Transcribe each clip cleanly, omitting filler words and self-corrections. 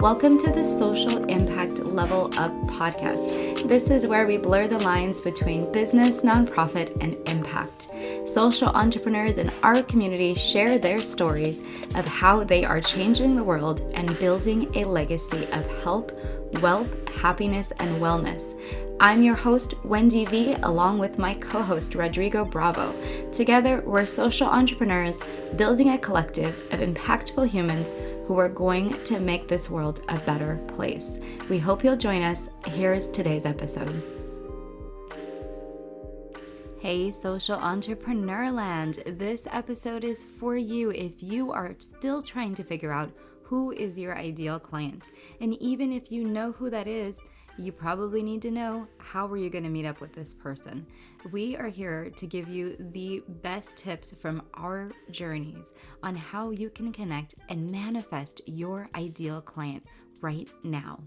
Welcome to the Social Impact Level Up podcast. This is where we blur the lines between business, nonprofit, and impact. Social entrepreneurs in our community share their stories of how they are changing the world and building a legacy of health, wealth, happiness, and wellness. I'm your host, Wendy V, along with my co-host, Rodrigo Bravo. Together, we're social entrepreneurs building a collective of impactful humans who are going to make this world a better place. We hope you'll join us. Here's today's episode. Hey, social entrepreneur land. This episode is for you if you are still trying to figure out who is your ideal client. And even if you know who that is, you probably need to know, how are you going to meet up with this person? We are here to give you the best tips from our journeys on how you can connect and manifest your ideal client right now.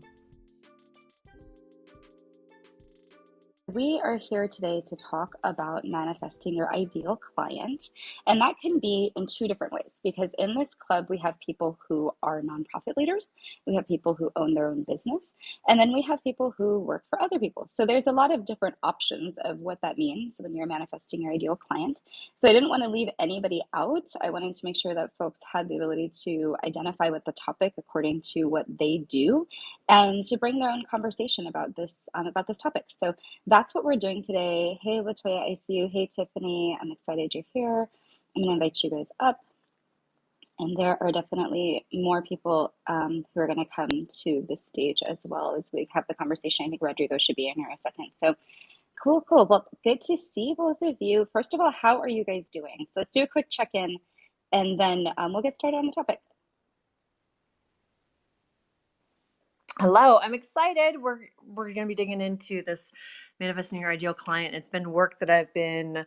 We are here today to talk about manifesting your ideal client. And that can be in two different ways, because in this club, we have people who are nonprofit leaders, we have people who own their own business, and then we have people who work for other people. So there's a lot of different options of what that means when you're manifesting your ideal client. So I didn't want to leave anybody out. I wanted to make sure that folks had the ability to identify with the topic according to what they do and to bring their own conversation about this topic. So that's what we're doing today. Hey, Latoya, I see you. Hey, Tiffany, I'm excited you're here. I'm going to invite you guys up. And there are definitely more people who are going to come to this stage as well as we have the conversation. I think Rodrigo should be in here in a second. So cool. Well, good to see both of you. First of all, how are you guys doing? So let's do a quick check-in, and then we'll get started on the topic. Hello, I'm excited. We're going to be digging into this manifesting your ideal client. It's been work that I've been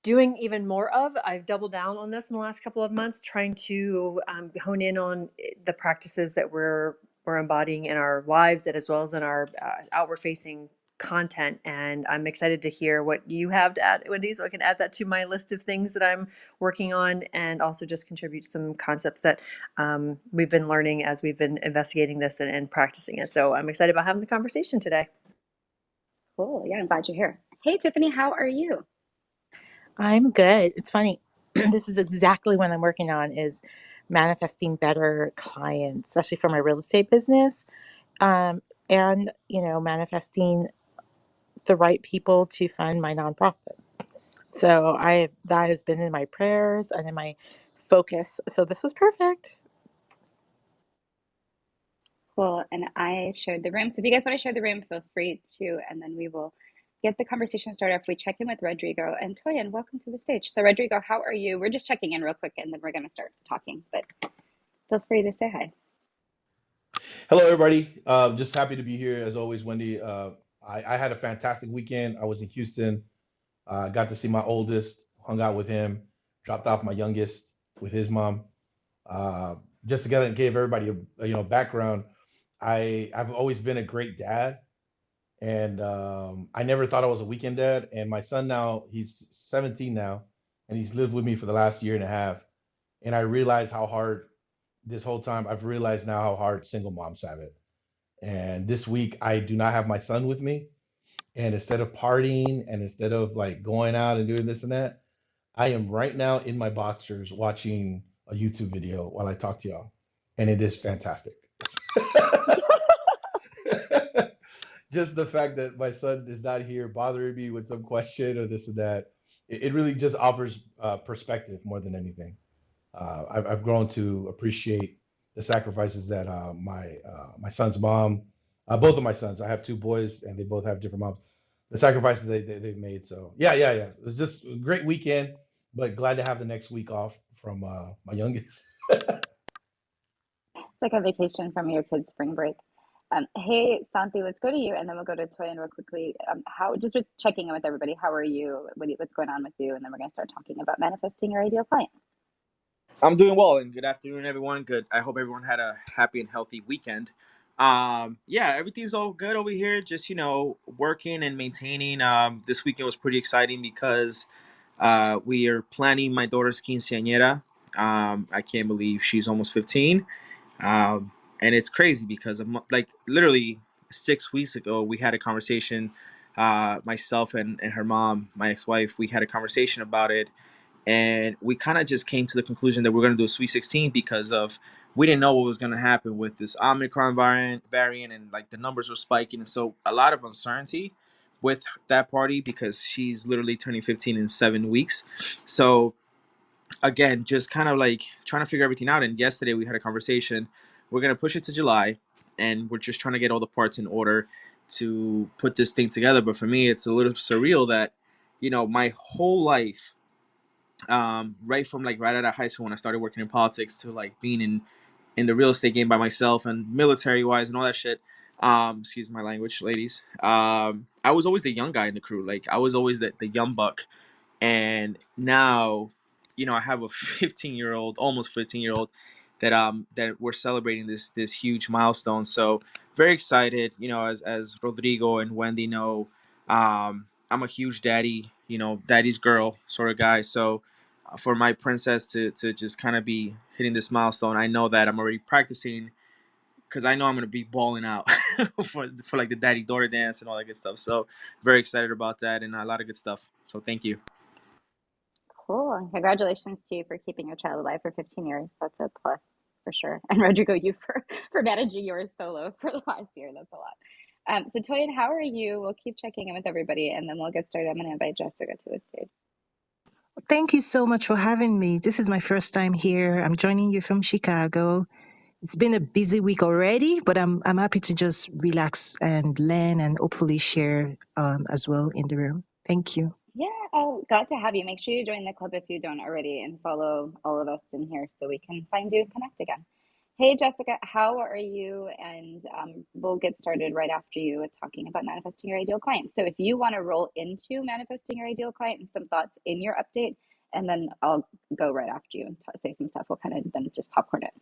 doing even more of. I've doubled down on this in the last couple of months, trying to hone in on the practices that we're embodying in our lives, and as well as in our outward-facing content. And I'm excited to hear what you have to add, Wendy, so I can add that to my list of things that I'm working on, and also just contribute some concepts that we've been learning as we've been investigating this and practicing it. So I'm excited about having the conversation today. Cool. Yeah, I'm glad you're here. Hey, Tiffany, how are you? I'm good. It's funny. This is exactly what I'm working on, is manifesting better clients, especially for my real estate business. And, manifesting the right people to fund my nonprofit. So that has been in my prayers and in my focus. So this is perfect. Cool. And I shared the room. So if you guys want to share the room, feel free to, and then we will get the conversation started if we check in with Rodrigo and Toyin. Welcome to the stage. So Rodrigo, how are you? We're just checking in real quick and then we're going to start talking, but feel free to say hi. Hello, everybody. Just happy to be here as always, Wendy. I had a fantastic weekend. I was in Houston. Got to see my oldest, hung out with him, dropped off my youngest with his mom. Just to give everybody a background. I've always been a great dad, and I never thought I was a weekend dad. And my son now, he's 17 now, and he's lived with me for the last year and a half. And I realized how hard this whole time. I've realized now how hard single moms have it. And this week, I do not have my son with me. And instead of partying and instead of like going out and doing this and that, I am right now in my boxers watching a YouTube video while I talk to y'all. And it is fantastic. Just the fact that my son is not here bothering me with some question or this and that, it really just offers perspective more than anything. I've grown to appreciate the sacrifices that my son's mom, both of my sons, I have two boys and they both have different moms, the sacrifices they've made. So yeah. It was just a great weekend, but glad to have the next week off from my youngest. It's like a vacation from your kids' spring break. Hey, Santi, let's go to you and then we'll go to Toyin real quickly. Just checking in with everybody. How are you? What's going on with you? And then we're going to start talking about manifesting your ideal client. I'm doing well, and good afternoon, everyone. Good. I hope everyone had a happy and healthy weekend. Everything's all good over here. Just working and maintaining. This weekend was pretty exciting because we are planning my daughter's quinceañera. I can't believe she's almost 15. And it's crazy because like literally 6 weeks ago we had a conversation, myself and her mom, my ex-wife, we had a conversation about it, and we kind of just came to the conclusion that we're going to do a Sweet 16 because of we didn't know what was going to happen with this Omicron variant, and like the numbers were spiking, and so a lot of uncertainty with that party because she's literally turning 15 in 7 weeks. So again, just kind of like trying to figure everything out. And yesterday we had a conversation. We're going to push it to July, and we're just trying to get all the parts in order to put this thing together. But for me, it's a little surreal that, my whole life, right from like right out of high school when I started working in politics to like being in the real estate game by myself and military wise and all that shit. Excuse my language, ladies. I was always the young guy in the crew. Like I was always the young buck. And now, I have a 15-year-old, almost 15-year-old, that we're celebrating this huge milestone. So very excited. As Rodrigo and Wendy know, I'm a huge daddy, daddy's girl sort of guy. So for my princess to just kind of be hitting this milestone, I know that I'm already practicing because I know I'm gonna be balling out for like the daddy daughter dance and all that good stuff. So very excited about that and a lot of good stuff. So thank you. Cool. And congratulations to you for keeping your child alive for 15 years. That's a plus for sure. And Rodrigo, you for managing yours solo for the last year. That's a lot. So Toyin, how are you? We'll keep checking in with everybody and then we'll get started. I'm going to invite Jessica to the stage. Thank you so much for having me. This is my first time here. I'm joining you from Chicago. It's been a busy week already, but I'm happy to just relax and learn and hopefully share as well in the room. Thank you. Yeah, oh, glad to have you. Make sure you join the club if you don't already and follow all of us in here so we can find you and connect again. Hey, Jessica, how are you? And we'll get started right after you with talking about manifesting your ideal client. So if you want to roll into manifesting your ideal client and some thoughts in your update, and then I'll go right after you and say some stuff. We'll kind of then just popcorn it.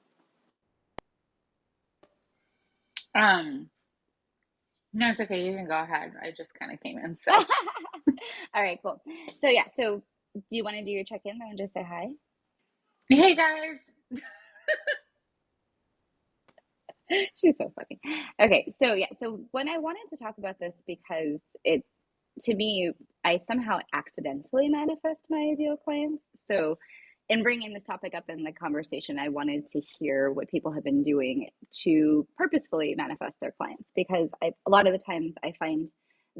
No, it's okay. You can go ahead. I just kind of came in, so. All right, cool. So yeah, so do you want to do your check-in though and just say hi? Hey guys. She's so funny. Okay, so yeah, so when I wanted to talk about this because to me, I somehow accidentally manifest my ideal clients. So in bringing this topic up in the conversation, I wanted to hear what people have been doing to purposefully manifest their clients because a lot of the times I find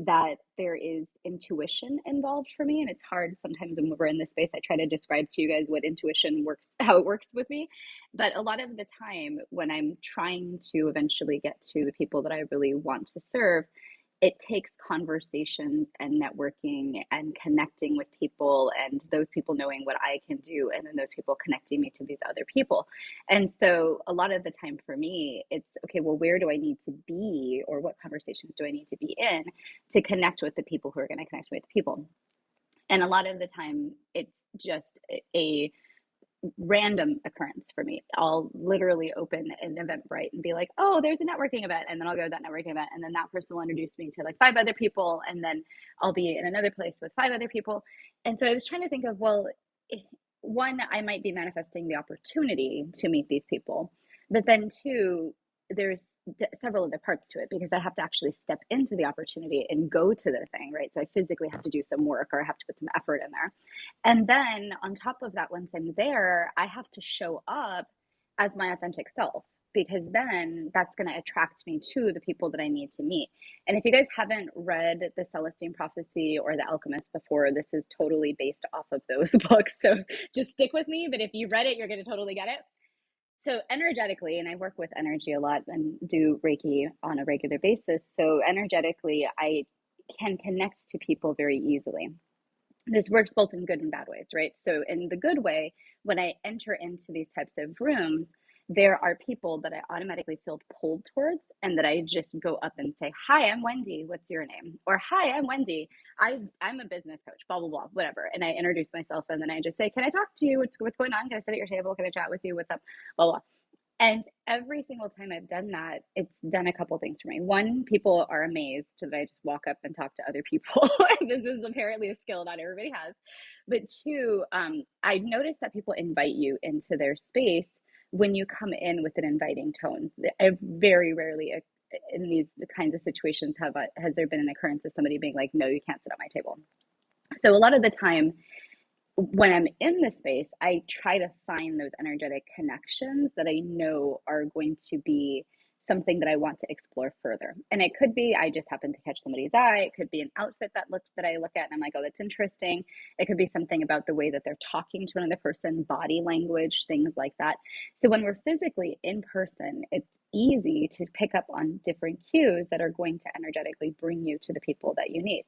that there is intuition involved for me, and it's hard sometimes when we're in this space. I try to describe to you guys what intuition works, how it works with me, but a lot of the time when I'm trying to eventually get to the people that I really want to serve, it takes conversations and networking and connecting with people and those people knowing what I can do and then those people connecting me to these other people. And so a lot of the time for me, it's okay, well, where do I need to be or what conversations do I need to be in to connect with the people who are going to connect with people? And a lot of the time, it's just a random occurrence for me. I'll literally open an Eventbrite and be like, oh, there's a networking event. And then I'll go to that networking event. And then that person will introduce me to like 5 other people. And then I'll be in another place with 5 other people. And so I was trying to think of, well, one, I might be manifesting the opportunity to meet these people. But then two, there's several other parts to it because I have to actually step into the opportunity and go to the thing, right? So I physically have to do some work or I have to put some effort in there. And then on top of that, once I'm there, I have to show up as my authentic self because then that's going to attract me to the people that I need to meet. And if you guys haven't read The Celestine Prophecy or The Alchemist before, this is totally based off of those books. So just stick with me. But if you read it, you're going to totally get it. So energetically, and I work with energy a lot and do Reiki on a regular basis. So energetically, I can connect to people very easily. This works both in good and bad ways, right? So in the good way, when I enter into these types of rooms, there are people that I automatically feel pulled towards and that I just go up and say, hi, I'm Wendy. What's your name? Or hi, I'm Wendy. I'm a business coach, blah, blah, blah, whatever. And I introduce myself and then I just say, can I talk to you? What's going on? Can I sit at your table? Can I chat with you? What's up? Blah, blah. And every single time I've done that, it's done a couple things for me. One, people are amazed that I just walk up and talk to other people. This is apparently a skill not everybody has. But two, I notice that people invite you into their space when you come in with an inviting tone. I very rarely in these kinds of situations has there been an occurrence of somebody being like, no, you can't sit at my table. So a lot of the time when I'm in the space, I try to find those energetic connections that I know are going to be something that I want to explore further. And it could be I just happen to catch somebody's eye. It could be an outfit that I look at and I'm like, oh, that's interesting. It could be something about the way that they're talking to another person, body language, things like that. So when we're physically in person, it's easy to pick up on different cues that are going to energetically bring you to the people that you need.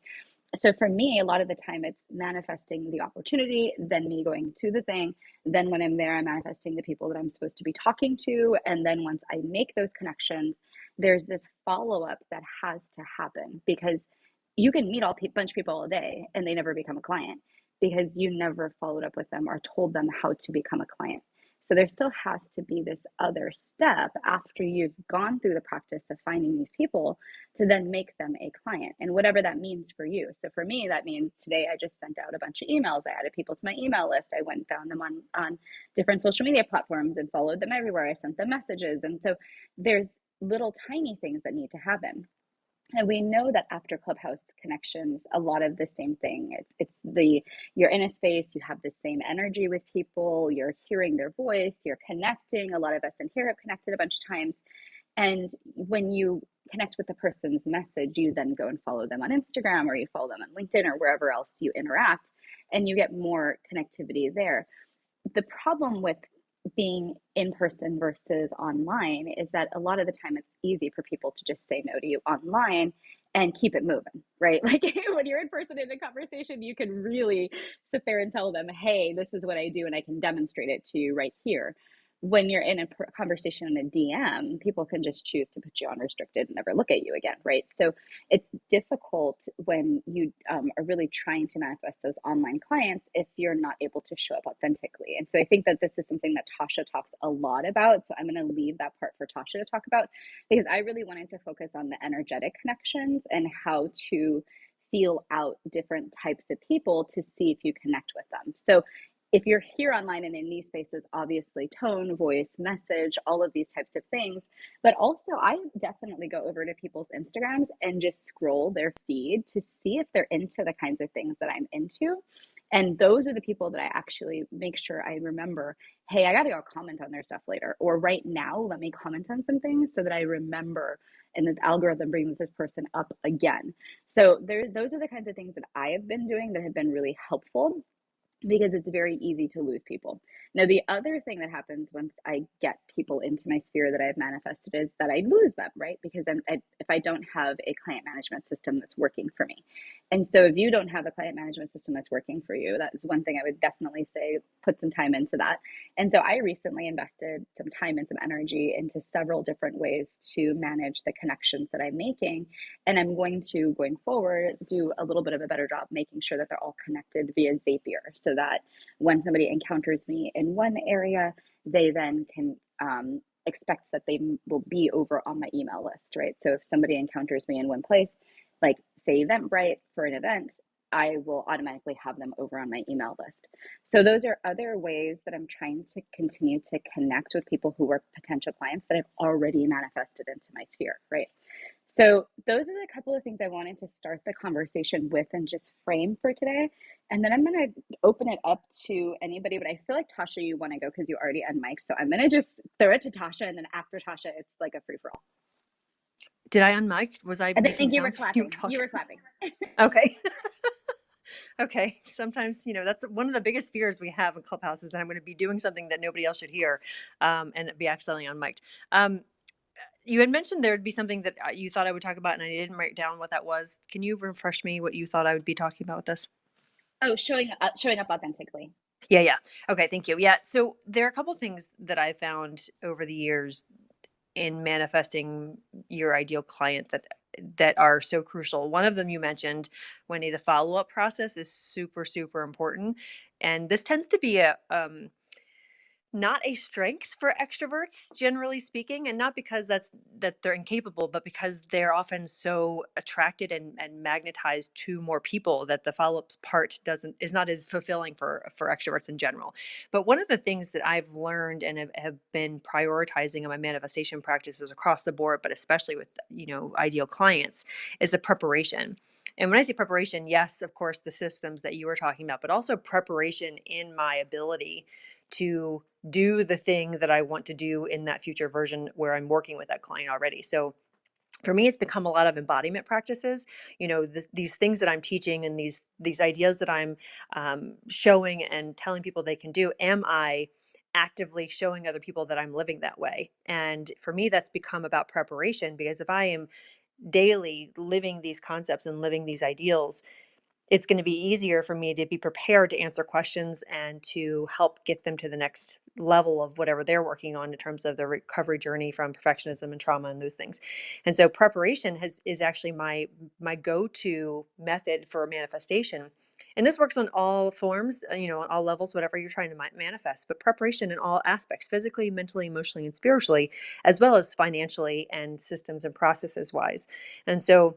So for me, a lot of the time it's manifesting the opportunity, then me going to the thing. Then when I'm there, I'm manifesting the people that I'm supposed to be talking to. And then once I make those connections, there's this follow up that has to happen, because you can meet bunch of people all day and they never become a client because you never followed up with them or told them how to become a client. So there still has to be this other step after you've gone through the practice of finding these people to then make them a client, and whatever that means for you. So for me, that means today I just sent out a bunch of emails. I added people to my email list. I went and found them on different social media platforms and followed them everywhere. I sent them messages. And so there's little tiny things that need to happen. And we know that after Clubhouse connections, a lot of the same thing. You're in a space, you have the same energy with people, you're hearing their voice, you're connecting. A lot of us in here have connected a bunch of times. And when you connect with the person's message, you then go and follow them on Instagram, or you follow them on LinkedIn, or wherever else you interact, and you get more connectivity there. The problem with being in person versus online is that a lot of the time it's easy for people to just say no to you online and keep it moving, right? Like when you're in person in a conversation, you can really sit there and tell them, hey, this is what I do and I can demonstrate it to you right here. When you're in a conversation in a DM, people can just choose to put you on restricted and never look at you again, right? So it's difficult when you are really trying to manifest those online clients if you're not able to show up authentically. And so I think that this is something that Tasha talks a lot about. So I'm going to leave that part for Tasha to talk about, because I really wanted to focus on the energetic connections and how to feel out different types of people to see if you connect with them. So if you're here online and in these spaces, obviously tone, voice, message, all of these types of things. But also, I definitely go over to people's Instagrams and just scroll their feed to see if they're into the kinds of things that I'm into. And those are the people that I actually make sure I remember, hey, I got to go comment on their stuff later. Or right now, let me comment on some things so that I remember, and the algorithm brings this person up again. So those are the kinds of things that I have been doing that have been really helpful, because it's very easy to lose people. Now, the other thing that happens once I get people into my sphere that I've manifested is that I lose them, right? Because if I don't have a client management system that's working for me. And so if you don't have a client management system that's working for you, that's one thing I would definitely say, put some time into that. And so I recently invested some time and some energy into several different ways to manage the connections that I'm making. And I'm going forward, do a little bit of a better job making sure that they're all connected via Zapier, so that when somebody encounters me in one area, they then can expect that they will be over on my email list, right? So if somebody encounters me in one place, like say Eventbrite for an event, I will automatically have them over on my email list. So those are other ways that I'm trying to continue to connect with people who are potential clients that I've already manifested into my sphere, right? So those are the couple of things I wanted to start the conversation with and just frame for today. And then I'm going to open it up to anybody, but I feel like Tasha, you want to go because you already unmiked. So I'm going to just throw it to Tasha, and then after Tasha, it's like a free for all. Did I unmic? Was I I making think you were sounds? clapping. You were clapping. Okay. Okay. Sometimes, that's one of the biggest fears we have in Clubhouse, is that I'm going to be doing something that nobody else should hear, and be accidentally unmiked. You had mentioned there would be something that you thought I would talk about, and I didn't write down what that was. Can you refresh me what you thought I would be talking about with this? Oh, showing up authentically. Yeah. Okay. Thank you. Yeah. So there are a couple of things that I found over the years in manifesting your ideal client that are so crucial. One of them you mentioned, Wendy, the follow-up process is super, super important. And this tends to be a not a strength for extroverts, generally speaking, and not because that they're incapable, but because they're often so attracted and magnetized to more people that the follow-up part is not as fulfilling for extroverts in general. But one of the things that I've learned and have been prioritizing in my manifestation practices across the board, but especially with ideal clients, is the preparation. And when I say preparation, yes, of course, the systems that you were talking about, but also preparation in my ability to do the thing that I want to do in that future version where I'm working with that client already. So for me, it's become a lot of embodiment practices. These things that I'm teaching and these ideas that I'm showing and telling people they can do. Am I actively showing other people that I'm living that way? And for me, that's become about preparation, because if I am daily living these concepts and living these ideals, it's going to be easier for me to be prepared to answer questions and to help get them to the next level of whatever they're working on in terms of the recovery journey from perfectionism and trauma and those things. And so preparation is actually my go-to method for manifestation. And this works on all forms, on all levels, whatever you're trying to manifest, but preparation in all aspects, physically, mentally, emotionally, and spiritually, as well as financially and systems and processes wise. And so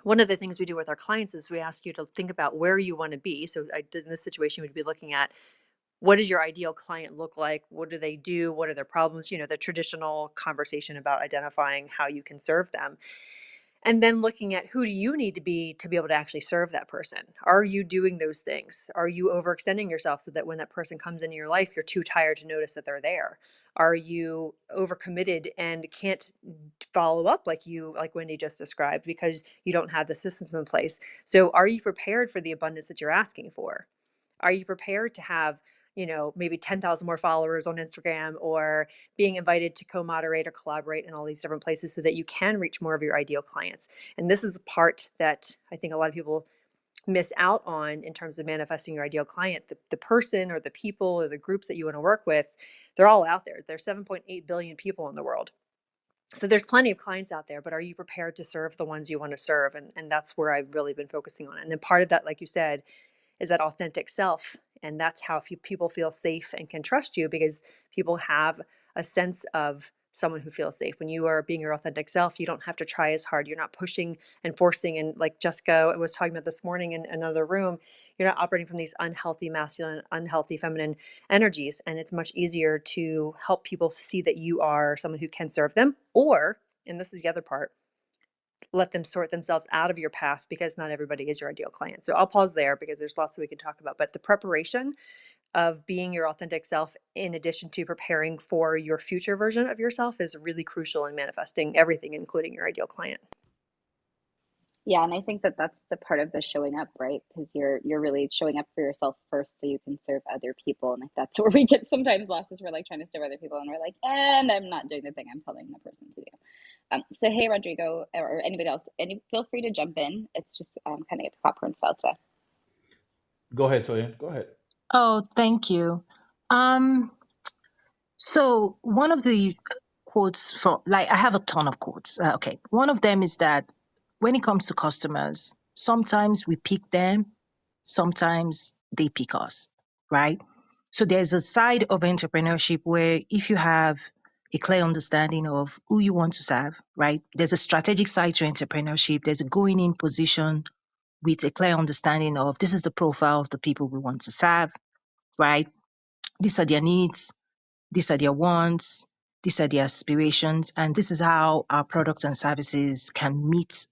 one of the things we do with our clients is we ask you to think about where you want to be. So in this situation, we'd be looking at, what does your ideal client look like? What do they do? What are their problems? The traditional conversation about identifying how you can serve them. And then looking at, who do you need to be able to actually serve that person? Are you doing those things? Are you overextending yourself so that when that person comes into your life, you're too tired to notice that they're there? Are you overcommitted and can't follow up like Wendy just described because you don't have the systems in place? So are you prepared for the abundance that you're asking for? Are you prepared to have, maybe 10,000 more followers on Instagram, or being invited to co-moderate or collaborate in all these different places so that you can reach more of your ideal clients? And this is the part that I think a lot of people miss out on in terms of manifesting your ideal client. The person or the people or the groups that you want to work with, they're all out there. There's 7.8 billion people in the world. So there's plenty of clients out there, but are you prepared to serve the ones you want to serve? And that's where I've really been focusing on. And then part of that, like you said, is that authentic self. And that's how people feel safe and can trust you, because people have a sense of someone who feels safe. When you are being your authentic self, you don't have to try as hard. You're not pushing and forcing. And like Jessica was talking about this morning in another room, you're not operating from these unhealthy masculine, unhealthy feminine energies. And it's much easier to help people see that you are someone who can serve them. Or, and this is the other part, let them sort themselves out of your path, because not everybody is your ideal client. So I'll pause there because there's lots that we can talk about. But the preparation of being your authentic self, in addition to preparing for your future version of yourself, is really crucial in manifesting everything, including your ideal client. Yeah, and I think that that's the part of the showing up, right? Because you're really showing up for yourself first, so you can serve other people. And like that's where we get sometimes lost, is we're like trying to serve other people, and we're like, and I'm not doing the thing I'm telling the person to do. So hey, Rodrigo, or anybody else, feel free to jump in. It's just kind of get popcorn style today. Go ahead, Toya. Go ahead. Oh, thank you. Um, so one of the quotes from, like, I have a ton of quotes. Okay. One of them is that when it comes to customers, sometimes we pick them, sometimes they pick us, right? So there's a side of entrepreneurship where if you have a clear understanding of who you want to serve, right? There's a strategic side to entrepreneurship. There's a going in position with a clear understanding of, this is the profile of the people we want to serve, right? These are their needs, these are their wants, these are their aspirations, and this is how our products and services can meet,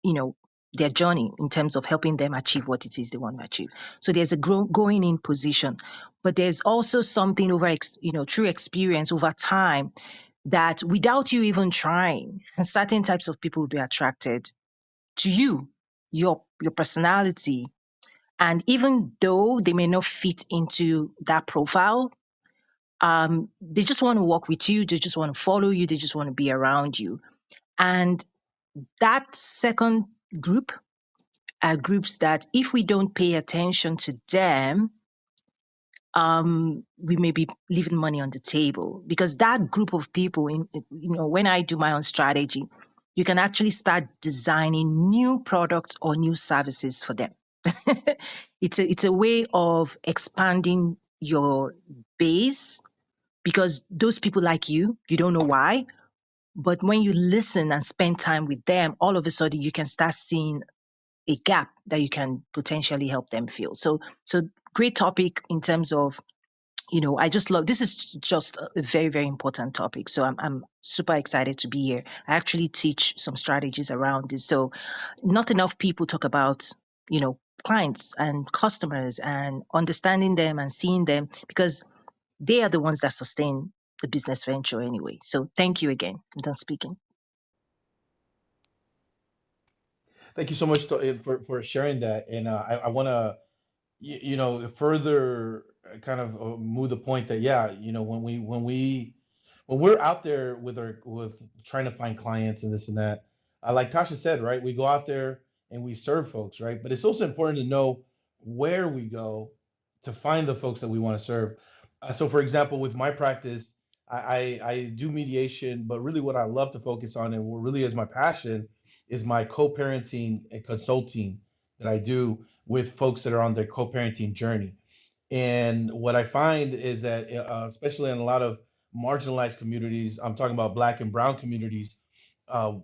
you know, their journey in terms of helping them achieve what it is they want to achieve. So there's a going in position, but there's also something through experience over time, that without you even trying, certain types of people will be attracted to you, your personality. And even though they may not fit into that profile, they just want to work with you. They just want to follow you. They just want to be around you. And that second group are groups that, if we don't pay attention to them, we may be leaving money on the table, because that group of people, when I do my own strategy, you can actually start designing new products or new services for them. It's a way of expanding your base because those people like you don't know why. But when you listen and spend time with them, all of a sudden you can start seeing a gap that you can potentially help them fill. So great topic in terms of, I just love, this is just a very, very important topic. So I'm super excited to be here. I actually teach some strategies around this. So not enough people talk about, clients and customers and understanding them and seeing them, because they are the ones that sustain the business venture anyway. So thank you again. I'm done speaking. Thank you so much for sharing that. And I want to further kind of move the point that, yeah, when we're out there with trying to find clients and this and that, like Tasha said, right, we go out there and we serve folks, right, but it's also important to know where we go to find the folks that we want to serve. So for example, with my practice, I do mediation, but really what I love to focus on and what really is my passion is my co-parenting and consulting that I do with folks that are on their co-parenting journey. And what I find is that, especially in a lot of marginalized communities, I'm talking about Black and Brown communities,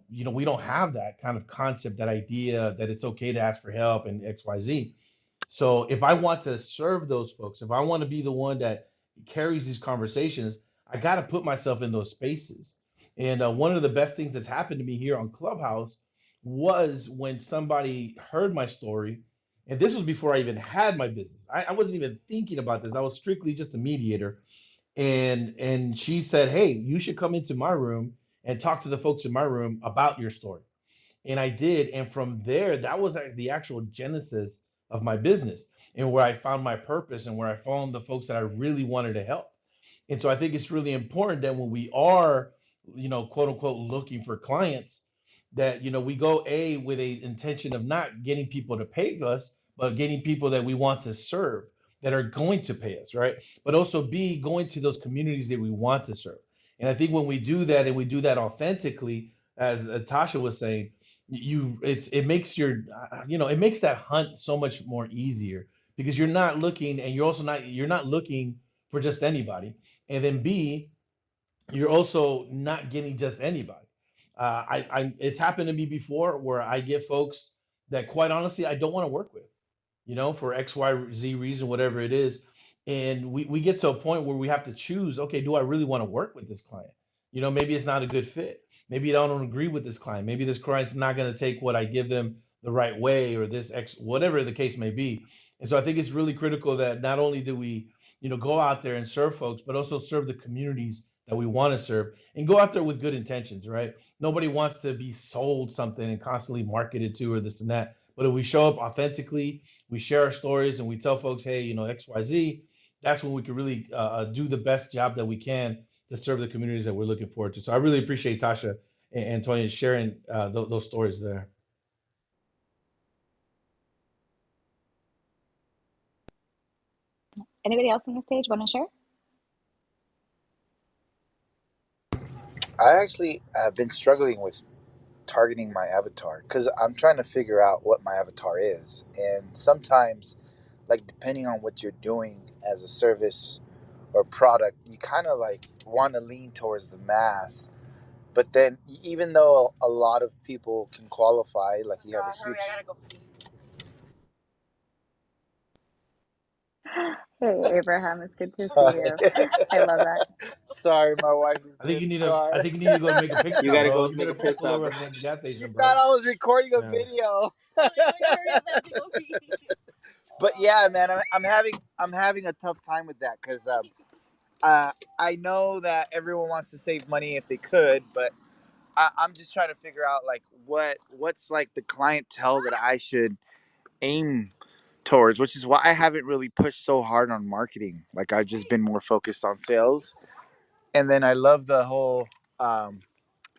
we don't have that kind of concept, that idea that it's okay to ask for help and X, Y, Z. So if I want to serve those folks, if I want to be the one that carries these conversations, I got to put myself in those spaces. And one of the best things that's happened to me here on Clubhouse was when somebody heard my story. And this was before I even had my business. I wasn't even thinking about this. I was strictly just a mediator. And she said, "Hey, you should come into my room and talk to the folks in my room about your story." And I did. And from there, that was the actual genesis of my business, and where I found my purpose and where I found the folks that I really wanted to help. And so I think it's really important that when we are, quote unquote, looking for clients, that, we go with a intention of not getting people to pay us, but getting people that we want to serve, that are going to pay us, right? But also B, going to those communities that we want to serve. And I think when we do that, and we do that authentically, as Tasha was saying, it makes it makes that hunt so much more easier, because you're not looking, and you're not looking for just anybody. And then B, you're also not getting just anybody. It's happened to me before where I get folks that, quite honestly, I don't want to work with, for X, Y, Z reason, whatever it is. And we get to a point where we have to choose, okay, do I really want to work with this client? Maybe it's not a good fit. Maybe I don't agree with this client. Maybe this client's not going to take what I give them the right way, or this X, whatever the case may be. And so I think it's really critical that not only do we, go out there and serve folks, but also serve the communities that we want to serve, and go out there with good intentions, right? Nobody wants to be sold something and constantly marketed to, or this and that. But if we show up authentically, we share our stories, and we tell folks, hey, XYZ, that's when we can really do the best job that we can to serve the communities that we're looking forward to. So I really appreciate Tasha and Tonya sharing those stories there. Anybody else on the stage want to share? I actually have been struggling with targeting my avatar because I'm trying to figure out what my avatar is. And sometimes, like, depending on what you're doing as a service or product, you kind of like want to lean towards the mass. But then, even though a lot of people can qualify, like you have a huge. Hey, Abraham, it's good to see Sorry. you. I love that. Sorry, my wife is in the car. I think you need to go make a pit You stop, gotta bro. go You make better a pit pull stop, over bro. at the gas She station, thought bro. I was recording a Yeah. video. But yeah, man, I'm having a tough time with that because I know that everyone wants to save money if they could, but I'm just trying to figure out like what's like the clientele that I should aim towards, which is why I haven't really pushed so hard on marketing. Like I've just been more focused on sales. And then I love the whole um,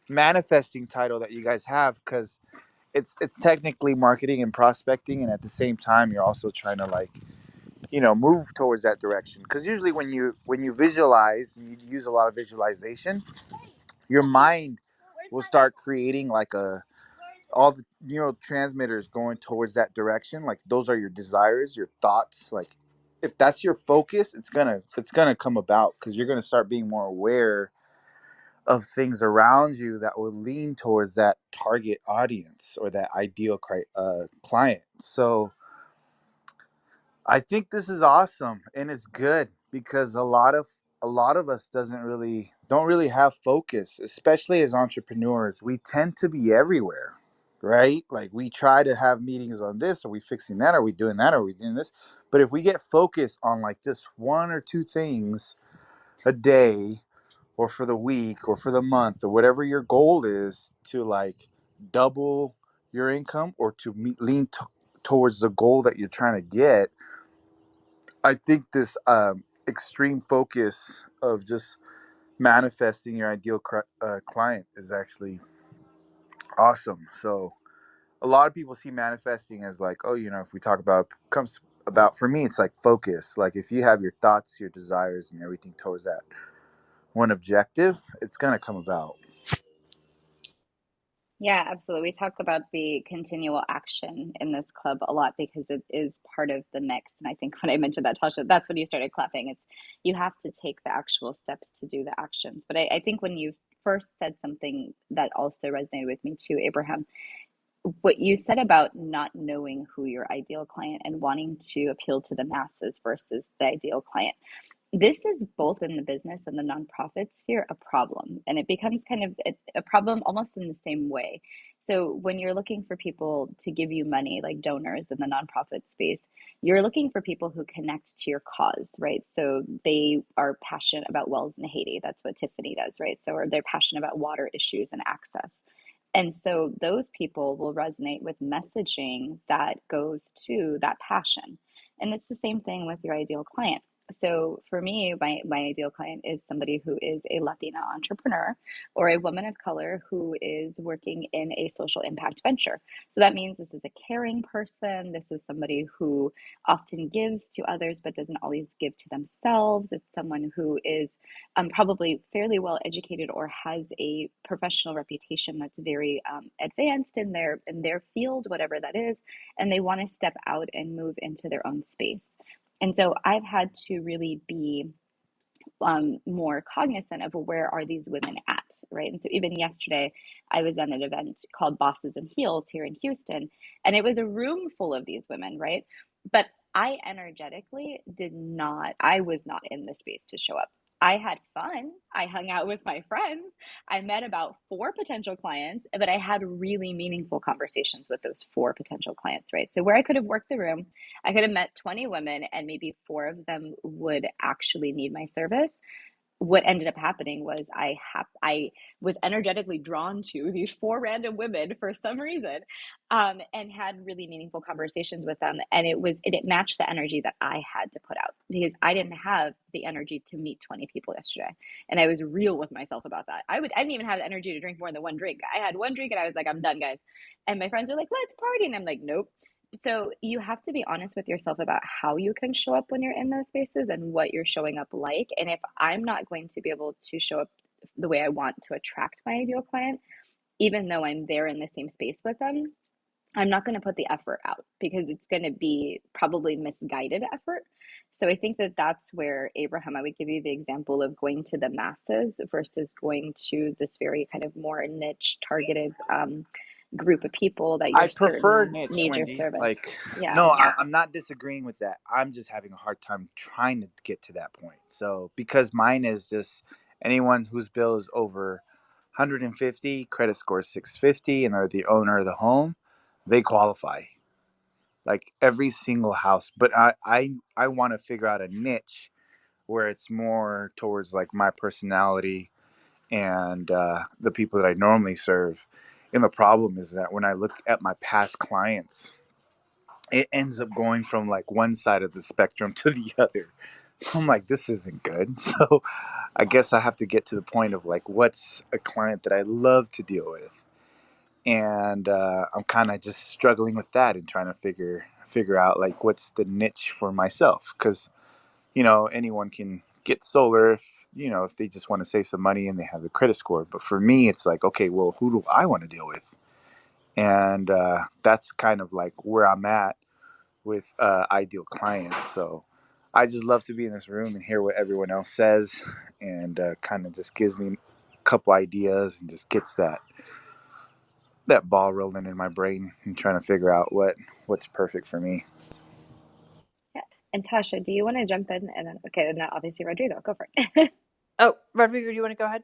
manifesting title that you guys have because it's technically marketing and prospecting, and at the same time you're also trying to like move towards that direction. Because usually when you visualize, you use a lot of visualization, your mind will start creating like all the neurotransmitters going towards that direction. Like those are your desires, your thoughts. Like if that's your focus, it's gonna come about, because you're gonna start being more aware of things around you that will lean towards that target audience or that ideal client. So I think this is awesome, and it's good because a lot of us don't really have focus, especially as entrepreneurs. We tend to be everywhere, right? Like, we try to have meetings on this, are we fixing that, are we doing that, are we doing this? But if we get focused on like just one or two things a day, or for the week, or for the month, or whatever your goal is, to like double your income, or to lean towards the goal that you're trying to get, I think this extreme focus of just manifesting your ideal client is actually awesome. So a lot of people see manifesting as like, oh, if we talk about, comes about, for me, it's like focus. Like, if you have your thoughts, your desires, and everything towards that one objective, it's gonna come about. Yeah, absolutely. We talk about the continual action in this club a lot because it is part of the mix. And I think when I mentioned that, Tasha, that's when you started clapping. It's you have to take the actual steps to do the actions. But I think when you first said something that also resonated with me too, Abraham, what you said about not knowing who your ideal client and wanting to appeal to the masses versus the ideal client, this is both in the business and the nonprofit sphere a problem, and it becomes kind of a problem almost in the same way. So when you're looking for people to give you money, like donors in the nonprofit space, you're looking for people who connect to your cause, right? So they are passionate about wells in Haiti. That's what Tiffany does, right? So, or they're passionate about water issues and access. And so those people will resonate with messaging that goes to that passion. And it's the same thing with your ideal client. So for me, my ideal client is somebody who is a Latina entrepreneur or a woman of color who is working in a social impact venture. So that means this is a caring person. This is somebody who often gives to others but doesn't always give to themselves. It's someone who is probably fairly well educated or has a professional reputation that's very advanced in their field, whatever that is, and they want to step out and move into their own space. And so I've had to really be more cognizant of where are these women at, right? And so even yesterday, I was at an event called Bosses and Heels here in Houston, and it was a room full of these women, right? But I energetically I was not in the space to show up. I had fun. I hung out with my friends. I met about four potential clients, but I had really meaningful conversations with those four potential clients, right? So where I could have worked the room, I could have met 20 women and maybe four of them would actually need my service. What ended up happening was I was energetically drawn to these four random women for some reason, and had really meaningful conversations with them, and it matched the energy that I had to put out because I didn't have the energy to meet 20 people yesterday, and I was real with myself about that. I didn't even have the energy to drink more than one drink. I had one drink and I was like, I'm done, guys. And my friends are like, let's party, and I'm like, nope. So you have to be honest with yourself about how you can show up when you're in those spaces and what you're showing up like. And if I'm not going to be able to show up the way I want to attract my ideal client, even though I'm there in the same space with them, I'm not going to put the effort out because it's going to be probably misguided effort. So I think that that's where, Abraham, I would give you the example of going to the masses versus going to this very kind of more niche targeted group of people that I your prefer certain niche, need your Wendy. service. Like, Yeah. no, I'm not disagreeing with that. I'm just having a hard time trying to get to that point. So, because mine is just anyone whose bill is over 150, credit score is 650, and they're the owner of the home, they qualify. Like, every single house. But I want to figure out a niche where it's more towards like my personality and the people that I normally serve. And the problem is that when I look at my past clients, it ends up going from like one side of the spectrum to the other. So I'm like, this isn't good. So I guess I have to get to the point of like, what's a client that I love to deal with? And I'm kind of just struggling with that and trying to figure out like what's the niche for myself, because anyone can get solar if if they just want to save some money and they have the credit score. But for me, it's like, okay, well, who do I want to deal with? And that's kind of like where I'm at with ideal client. So I just love to be in this room and hear what everyone else says, and kind of just gives me a couple ideas and just gets that ball rolling in my brain and trying to figure out what's perfect for me. Yeah. And Tasha, do you want to jump in? And then, okay, and then obviously Rodrigo, go for it. Oh, Rodrigo, do you want to go ahead?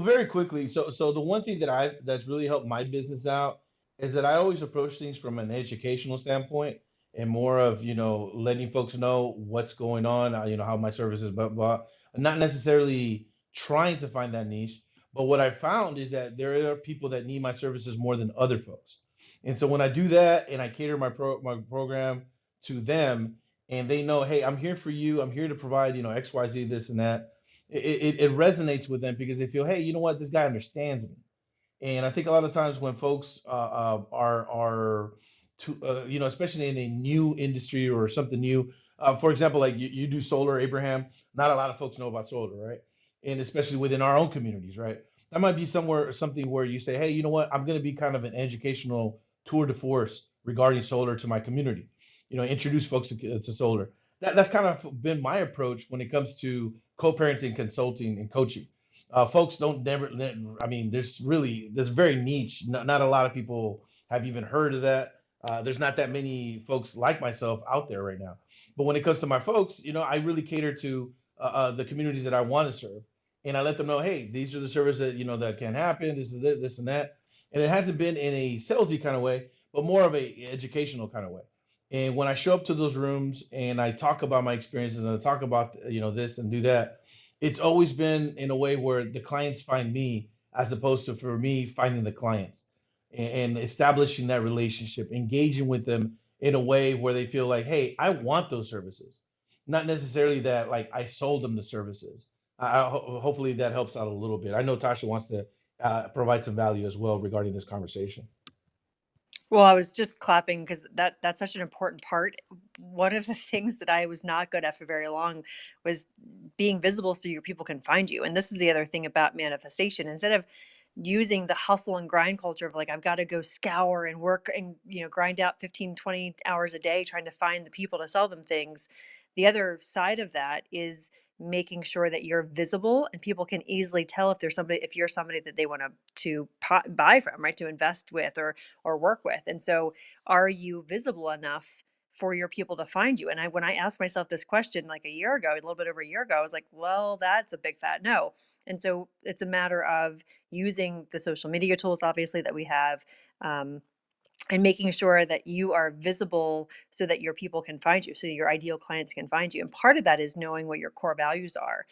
Very quickly. So the one thing that's really helped my business out is that I always approach things from an educational standpoint and more of, letting folks know what's going on, how my services, blah, blah. Not necessarily trying to find that niche, but what I found is that there are people that need my services more than other folks. And so when I do that and I cater my program to them and they know, hey, I'm here for you, I'm here to provide, XYZ, this and that, it resonates with them because they feel, hey, you know what, this guy understands me. And I think a lot of times when folks are to especially in a new industry or something new, for example, like you do solar, Abraham. Not a lot of folks know about solar, right? And especially within our own communities, right? That might be something where you say, hey, you know what, I'm going to be kind of an educational tour de force regarding solar to my community. Introduce folks to solar. That's kind of been my approach when it comes to co-parenting, consulting, and coaching. Folks don't never. I mean, there's very niche. Not a lot of people have even heard of that. There's not that many folks like myself out there right now. But when it comes to my folks, I really cater to the communities that I want to serve, and I let them know, hey, these are the services that that can happen. This is it, this and that, and it hasn't been in a salesy kind of way, but more of a educational kind of way. And when I show up to those rooms and I talk about my experiences and I talk about this and do that, it's always been in a way where the clients find me as opposed to for me finding the clients, and establishing that relationship, engaging with them in a way where they feel like, hey, I want those services, not necessarily that like I sold them the services. Hopefully that helps out a little bit. I know Tasha wants to provide some value as well regarding this conversation. Well, I was just clapping because that's such an important part. One of the things that I was not good at for very long was being visible so your people can find you. And this is the other thing about manifestation. Instead of using the hustle and grind culture of like, I've got to go scour and work and, grind out 15, 20 hours a day trying to find the people to sell them things. The other side of that is making sure that you're visible and people can easily tell if you're somebody that they want to buy from, right? To invest with or work with. And so are you visible enough for your people to find you? And when I asked myself this question like a year ago, a little bit over a year ago, I was like, well, that's a big fat no. And so it's a matter of using the social media tools, obviously, that we have, and making sure that you are visible so that your people can find you, so your ideal clients can find you. And part of that is knowing what your core values are.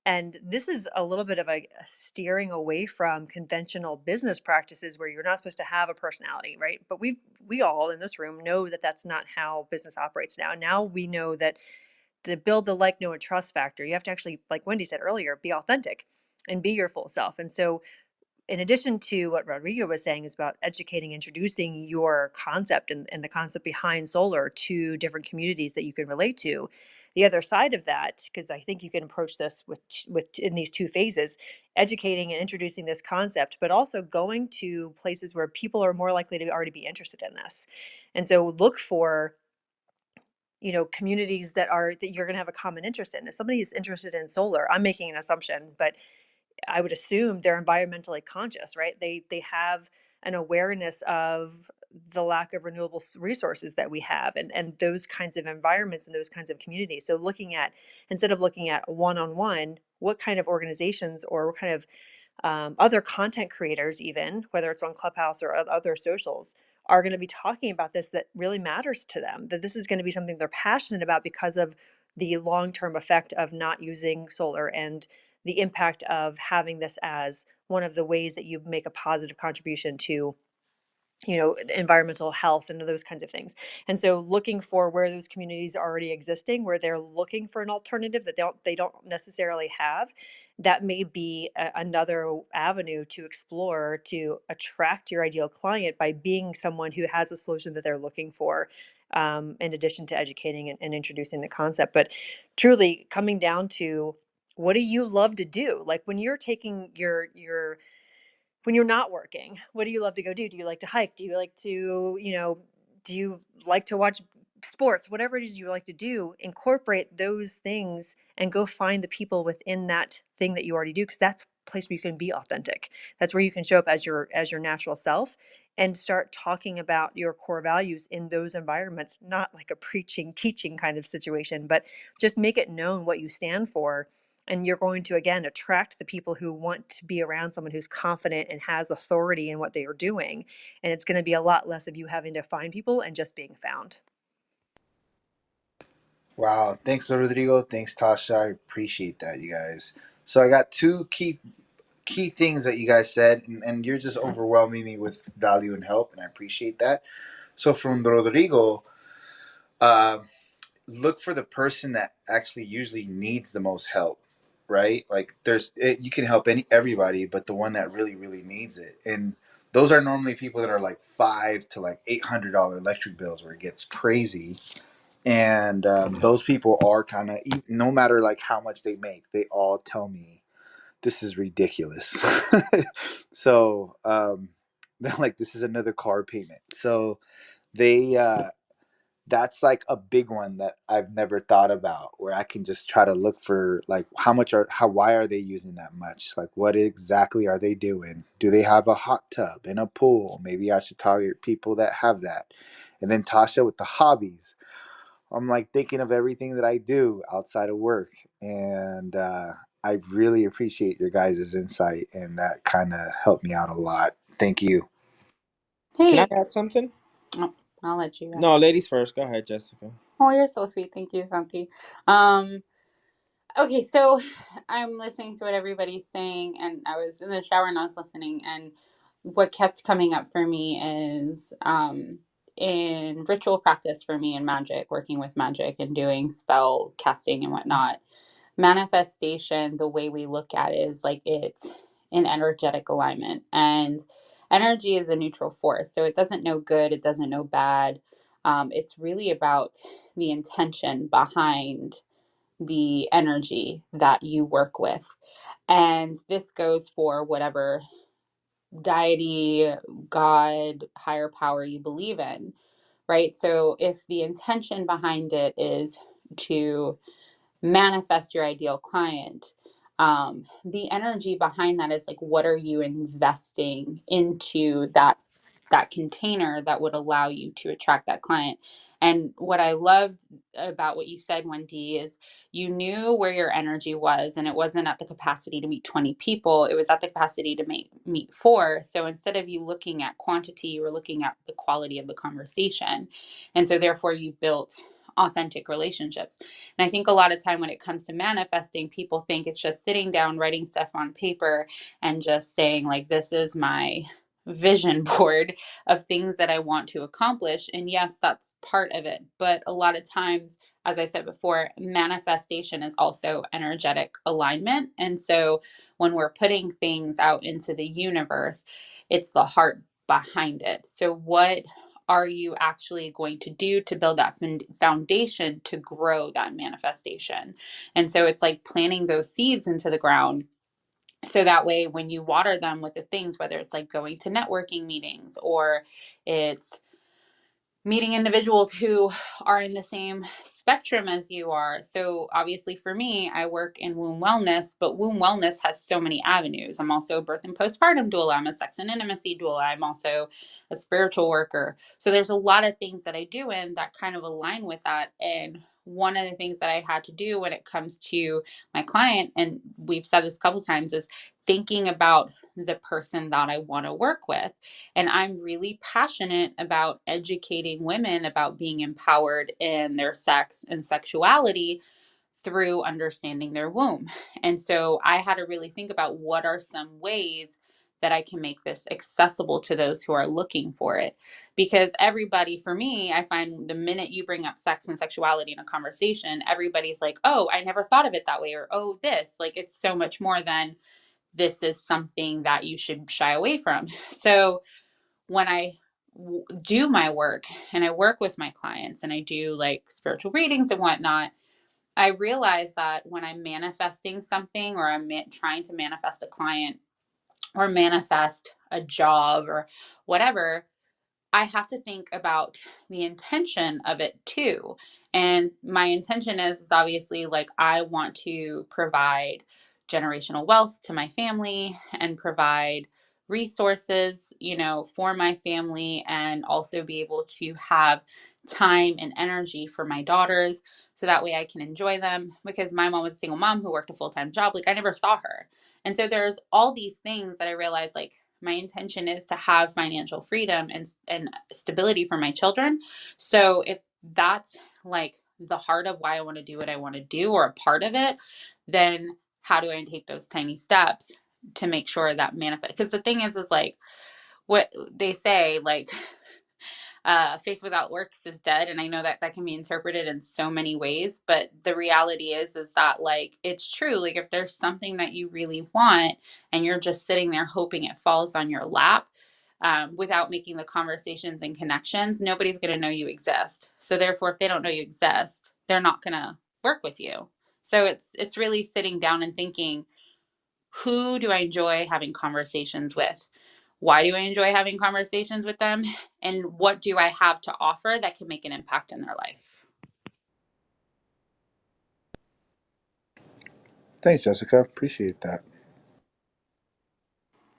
And this is a little bit of a steering away from conventional business practices where you're not supposed to have a personality, right? But we all in this room know that that's not how business operates now. Now we know that to build the like, know, and trust factor, you have to actually, like Wendy said earlier, be authentic and be your full self. And so in addition to what Rodrigo was saying is about educating, introducing your concept and the concept behind solar to different communities that you can relate to. The other side of that, because I think you can approach this with in these two phases, educating and introducing this concept, but also going to places where people are more likely to already be interested in this. And so look for communities that you're going to have a common interest in. If somebody is interested in solar, I'm making an assumption, but I would assume they're environmentally conscious, right? They have an awareness of the lack of renewable resources that we have, and those kinds of environments and those kinds of communities. So instead of looking at one-on-one, what kind of organizations or what kind of other content creators, even whether it's on Clubhouse or other socials, are going to be talking about this that really matters to them, that this is going to be something they're passionate about because of the long-term effect of not using solar and the impact of having this as one of the ways that you make a positive contribution to environmental health and those kinds of things. And so looking for where those communities are already existing, where they're looking for an alternative that they don't necessarily have, that may be another avenue to explore to attract your ideal client by being someone who has a solution that they're looking for, in addition to educating and introducing the concept. But truly coming down to, what do you love to do? Like when you're taking your when you're not working, what do you love to go do? Do you like to hike? Do you like to, do you like to watch sports, whatever it is you like to do, incorporate those things and go find the people within that thing that you already do, because that's a place where you can be authentic. That's where you can show up as your natural self and start talking about your core values in those environments, not like a preaching, teaching kind of situation, but just make it known what you stand for. And you're going to, again, attract the people who want to be around someone who's confident and has authority in what they are doing. And it's going to be a lot less of you having to find people and just being found. Wow. Thanks, Rodrigo. Thanks, Tasha. I appreciate that, you guys. So I got two key things that you guys said, and you're just overwhelming me with value and help, and I appreciate that. So from Rodrigo, uh, look for the person that actually usually needs the most help, right? Like you can help everybody, but the one that really really needs it, and those are normally people that are like five to like $800 electric bills, where it gets crazy. And those people are kind of, no matter like how much they make, they all tell me this is ridiculous. So they're like, this is another car payment. So they that's like a big one that I've never thought about, where I can just try to look for like why are they using that much? Like what exactly are they doing? Do they have a hot tub and a pool? Maybe I should target people that have that. And then Tasha with the hobbies. I'm like thinking of everything that I do outside of work. And I really appreciate your guys' insight, and that kind of helped me out a lot. Thank you. Can I Hey, add something? oh, I'll let you No, answer. ladies first. Go ahead, Jessica. Oh, you're so sweet. Thank you, Santi. Um, okay, so I'm listening to what everybody's saying, and I was in the shower and I was listening, and what kept coming up for me is in ritual practice for me in magic, working with magic and doing spell casting and whatnot. Manifestation, the way we look at it is like it's an energetic alignment, and energy is a neutral force, so it doesn't know good, it doesn't know bad. It's really about the intention behind the energy that you work with, and this goes for whatever deity, god, higher power you believe in, right? So if the intention behind it is to manifest your ideal client, the energy behind that is like, what are you investing into that container that would allow you to attract that client? And what I loved about what you said, Wendy, is you knew where your energy was, and it wasn't at the capacity to meet 20 people, it was at the capacity to meet four. So instead of you looking at quantity, you were looking at the quality of the conversation. And so therefore you built authentic relationships. And I think a lot of time when it comes to manifesting, people think it's just sitting down, writing stuff on paper, and just saying, like, this is my vision board of things that I want to accomplish. And yes, that's part of it. But a lot of times, as I said before, manifestation is also energetic alignment. And so when we're putting things out into the universe, it's the heart behind it. So, what are you actually going to do to build that foundation to grow that manifestation? And so it's like planting those seeds into the ground, so that way when you water them with the things, whether it's like going to networking meetings or it's meeting individuals who are in the same spectrum as you are. So obviously for me, I work in womb wellness, but womb wellness has so many avenues. I'm also a birth and postpartum doula. I'm a sex and intimacy doula. I'm also a spiritual worker. So there's a lot of things that I do in that kind of align with that. And one of the things that I had to do when it comes to my client, and we've said this a couple times, is thinking about the person that I want to work with. And I'm really passionate about educating women about being empowered in their sex and sexuality through understanding their womb. And so I had to really think about what are some ways that I can make this accessible to those who are looking for it. Because everybody, for me, I find the minute you bring up sex and sexuality in a conversation, everybody's like, oh, I never thought of it that way, or oh, this. Like, it's so much more than this is something that you should shy away from. So when I do my work and I work with my clients and I do like spiritual readings and whatnot, I realize that when I'm manifesting something, or I'm trying to manifest a client or manifest a job or whatever, I have to think about the intention of it too. And my intention is obviously like I want to provide generational wealth to my family and provide resources, for my family, and also be able to have time and energy for my daughters so that way I can enjoy them, because my mom was a single mom who worked a full-time job. Like I never saw her. And so there's all these things that I realized, like, my intention is to have financial freedom and stability for my children. So if that's like the heart of why I want to do what I want to do, or a part of it, then how do I take those tiny steps to make sure that manifest? Because the thing is like what they say, like faith without works is dead. And I know that that can be interpreted in so many ways, but the reality is that like it's true. Like if there's something that you really want and you're just sitting there hoping it falls on your lap, without making the conversations and connections, nobody's going to know you exist. So therefore, if they don't know you exist, they're not going to work with you. So it's really sitting down and thinking, who do I enjoy having conversations with? Why do I enjoy having conversations with them? And what do I have to offer that can make an impact in their life? Thanks, Jessica. Appreciate that.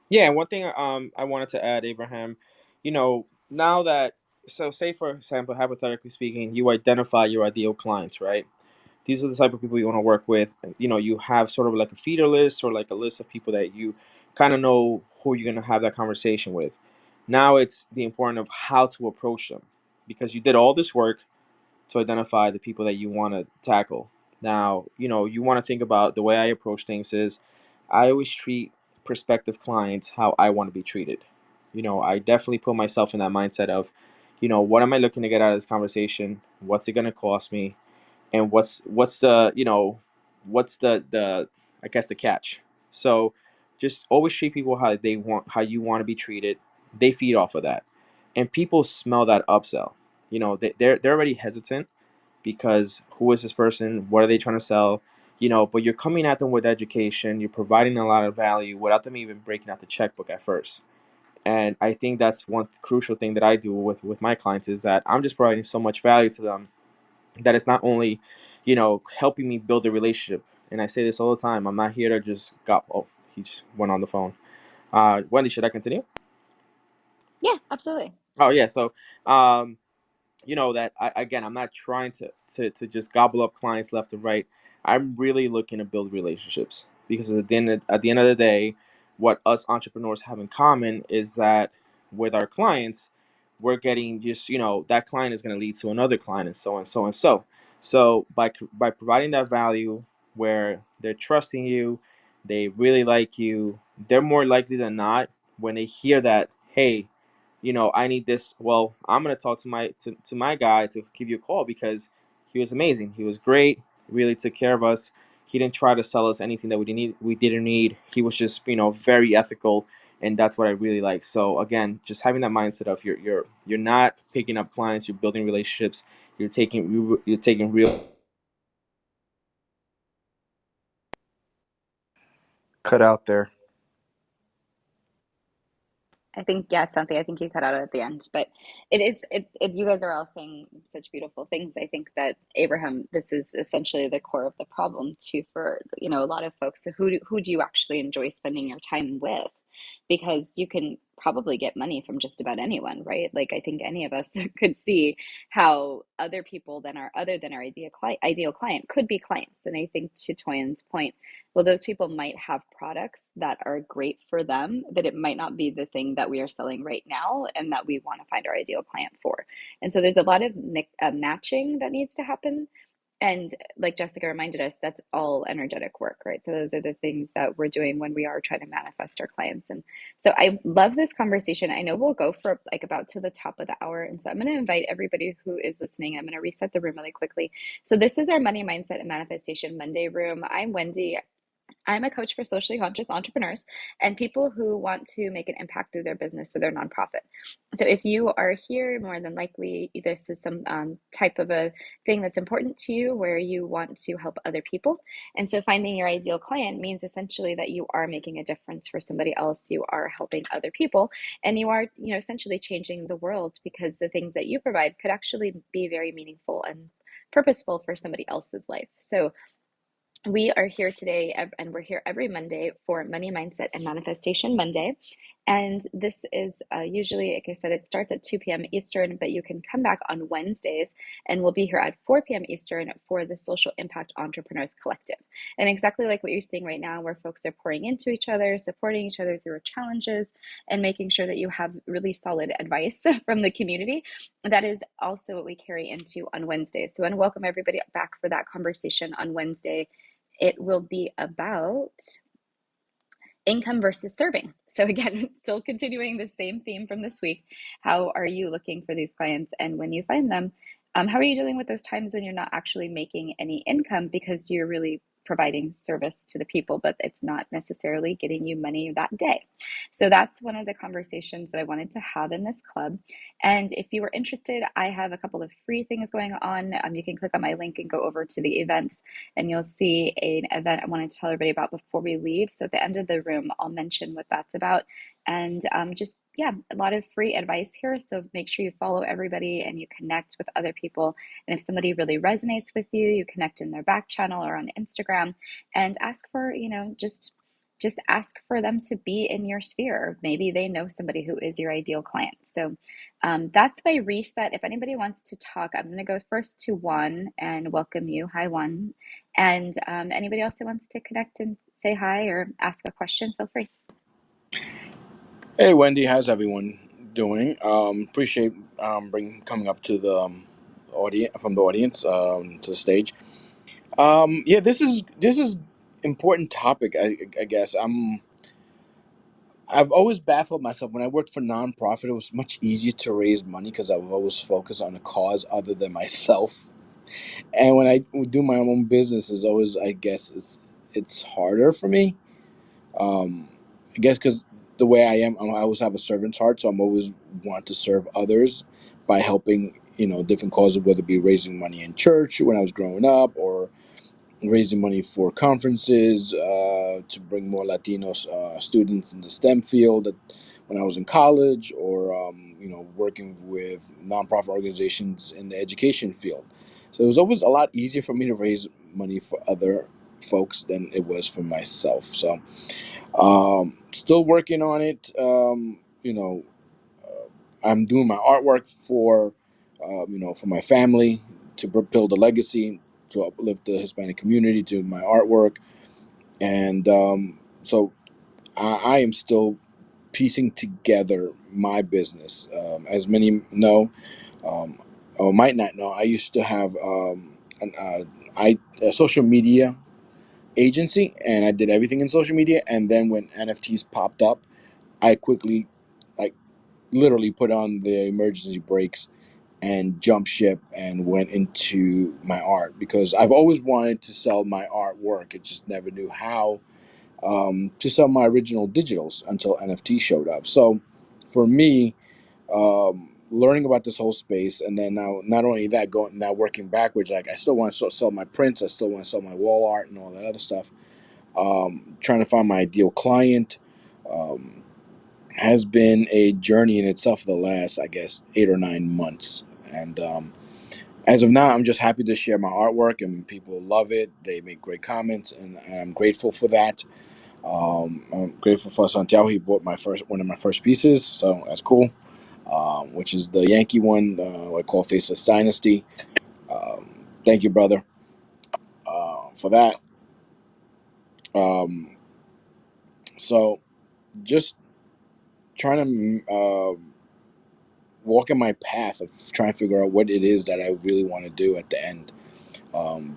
Yeah, one thing I wanted to add, Abraham, now that, so say for example, hypothetically speaking, you identify your ideal clients, right? These are the type of people you want to work with. And, you have sort of like a feeder list, or like a list of people that you kind of know who you're going to have that conversation with. Now it's the importance of how to approach them, because you did all this work to identify the people that you want to tackle. Now, you want to think about the way I approach things is I always treat prospective clients how I want to be treated. I definitely put myself in that mindset of, what am I looking to get out of this conversation? What's it going to cost me? And what's the I guess the catch. So just always treat people how you want to be treated. They feed off of that, and people smell that upsell. They're already hesitant, because who is this person? What are they trying to sell? But you're coming at them with education. You're providing a lot of value without them even breaking out the checkbook at first. And I think that's one crucial thing that I do with my clients, is that I'm just providing so much value to them that it's not only, helping me build a relationship. And I say this all the time. I'm not here to just go. Oh, he just went on the phone. Wendy, should I continue? Yeah, absolutely. Oh yeah. So, um, that again, I'm not trying to just gobble up clients left and right. I'm really looking to build relationships, because at the end of the day, what us entrepreneurs have in common is that with our clients, we're getting just, that client is going to lead to another client, and so on, so and so by providing that value, where they're trusting you, they really like you, they're more likely than not, when they hear that, hey, I need this. Well, I'm gonna talk to my guy to give you a call, because he was amazing. He was great. Really took care of us. He didn't try to sell us anything that we didn't need. We didn't need. He was just, very ethical, and that's what I really like. So again, just having that mindset of you're not picking up clients. You're building relationships. You're taking real. Cut out there. I think, yeah, something. I think you cut out at the end, but you guys are all saying such beautiful things. I think that Abraham, this is essentially the core of the problem too for, a lot of folks. So who do you actually enjoy spending your time with? Because you can probably get money from just about anyone, right? Like I think any of us could see how other people other than our ideal client could be clients. And I think to Toyan's point, well, those people might have products that are great for them, but it might not be the thing that we are selling right now and that we want to find our ideal client for. And so there's a lot of matching that needs to happen. And like Jessica reminded us, that's all energetic work, right? So those are the things that we're doing when we are trying to manifest our clients. And so I love this conversation. I know we'll go for like about to the top of the hour. And so I'm going to invite everybody who is listening. I'm going to reset the room really quickly. So this is our Money Mindset and Manifestation Monday room. I'm Wendy. I'm a coach for socially conscious entrepreneurs and people who want to make an impact through their business or their nonprofit. So, if you are here, more than likely, this is some type of a thing that's important to you where you want to help other people. And so, finding your ideal client means essentially that you are making a difference for somebody else, you are helping other people, and you are, essentially changing the world because the things that you provide could actually be very meaningful and purposeful for somebody else's life. So, we are here today, and we're here every Monday for Money Mindset and Manifestation Monday. And this is usually, like I said, it starts at 2 p.m. Eastern, but you can come back on Wednesdays, and we'll be here at 4 p.m. Eastern for the Social Impact Entrepreneurs Collective. And exactly like what you're seeing right now, where folks are pouring into each other, supporting each other through challenges, and making sure that you have really solid advice from the community. That is also what we carry into on Wednesdays. So, I want to welcome everybody back for that conversation on Wednesday. It will be about income versus serving. So again, still continuing the same theme from this week. How are you looking for these clients? And when you find them, how are you dealing with those times when you're not actually making any income because you're really providing service to the people, but it's not necessarily getting you money that day? So that's one of the conversations that I wanted to have in this club. And if you were interested, I have a couple of free things going on. You can click on my link and go over to the events, and you'll see an event I wanted to tell everybody about before we leave. So at the end of the room, I'll mention what that's about. And a lot of free advice here. So make sure you follow everybody and you connect with other people. And if somebody really resonates with you, you connect in their back channel or on Instagram and ask for, just ask for them to be in your sphere. Maybe they know somebody who is your ideal client. So that's my reset. If anybody wants to talk, I'm going to go first to Juan and welcome you. Hi, Juan. And anybody else who wants to connect and say hi or ask a question, feel free. Hey Wendy, how's everyone doing? Appreciate coming up to the audience from the audience to the stage. Yeah, this is important topic. I guess I've always baffled myself when I worked for nonprofit. It was much easier to raise money because I was always focused on a cause other than myself. And when I do my own business, is always I guess it's harder for me. Um, I guess because the way I am, I always have a servant's heart, so I'm always want to serve others by helping, different causes, whether it be raising money in church when I was growing up, or raising money for conferences to bring more Latinos students in the STEM field when I was in college, or working with nonprofit organizations in the education field. So it was always a lot easier for me to raise money for other folks than it was for myself. So still working on it. I'm doing my artwork for, for my family to build a legacy, to uplift the Hispanic community, to my artwork. And so I am still piecing together my business. As many know, or might not know, I used to have a social media agency, and I did everything in social media. And then when NFTs popped up, I quickly, like, literally put on the emergency brakes and jumped ship and went into my art, because I've always wanted to sell my artwork. I just never knew how to sell my original digitals until NFT showed up. So for me, learning about this whole space, and then now not only that, going now working backwards, like I still want to sell my prints, I still want to sell my wall art and all that other stuff. Trying to find my ideal client um, has been a journey in itself for the last, I guess, 8 or 9 months. And as of now, I'm just happy to share my artwork, and people love it. They make great comments, and I'm grateful for that. I'm grateful for Santiago. He bought one of my first pieces, so that's cool. Which is the Yankee one, I call Faceless Dynasty. Thank you, brother, for that. Um, so just trying to walk in my path of trying to figure out what it is that I really want to do at the end.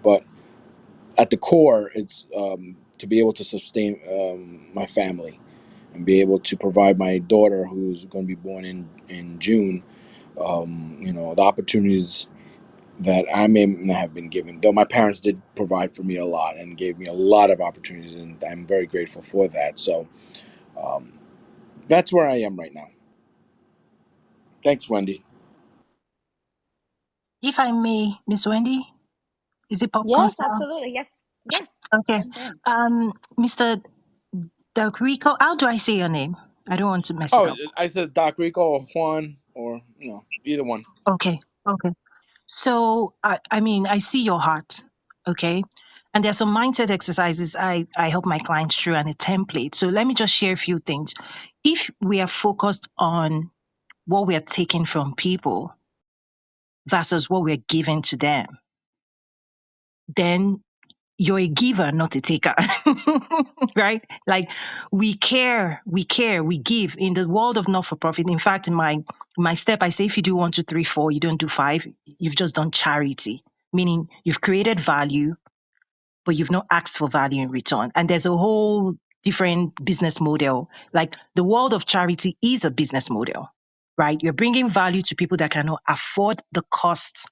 But at the core, it's to be able to sustain my family and be able to provide my daughter, who's going to be born in June, the opportunities that I may not have been given. Though my parents did provide for me a lot and gave me a lot of opportunities, and I'm very grateful for that. So um, that's where I am right now. Thanks, Wendy. If I may, Miss Wendy, is it popcorn Yes, style? absolutely. Yes, yes. Okay. Jump in. Mr. Del Rico, how do I say your name? I don't want to mess it Oh, up. I said Doc Rico or Juan or either one. Okay. Okay. So, I mean, I see your heart. Okay. And there's some mindset exercises I help my clients through and a template. So let me just share a few things. If we are focused on what we are taking from people versus what we're giving to them, then you're a giver, not a taker. Right? Like we give in the world of not for profit. In fact, in my step, I say if you do 1, 2, 3, 4, you don't do 5, you've just done charity, meaning you've created value, but you've not asked for value in return. And there's a whole different business model. Like the world of charity is a business model, right? You're bringing value to people that cannot afford the cost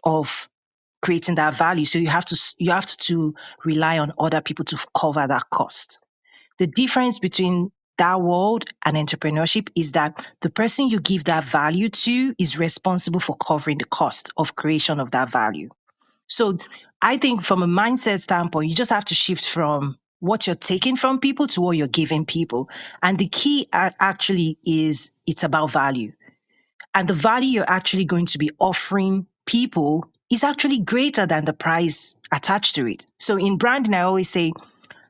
of creating that value. So you have to rely on other people to cover that cost. The difference between that world and entrepreneurship is that the person you give that value to is responsible for covering the cost of creation of that value. So I think from a mindset standpoint, you just have to shift from what you're taking from people to what you're giving people. And the key actually is it's about value. And the value you're actually going to be offering people is actually greater than the price attached to it. So in branding, I always say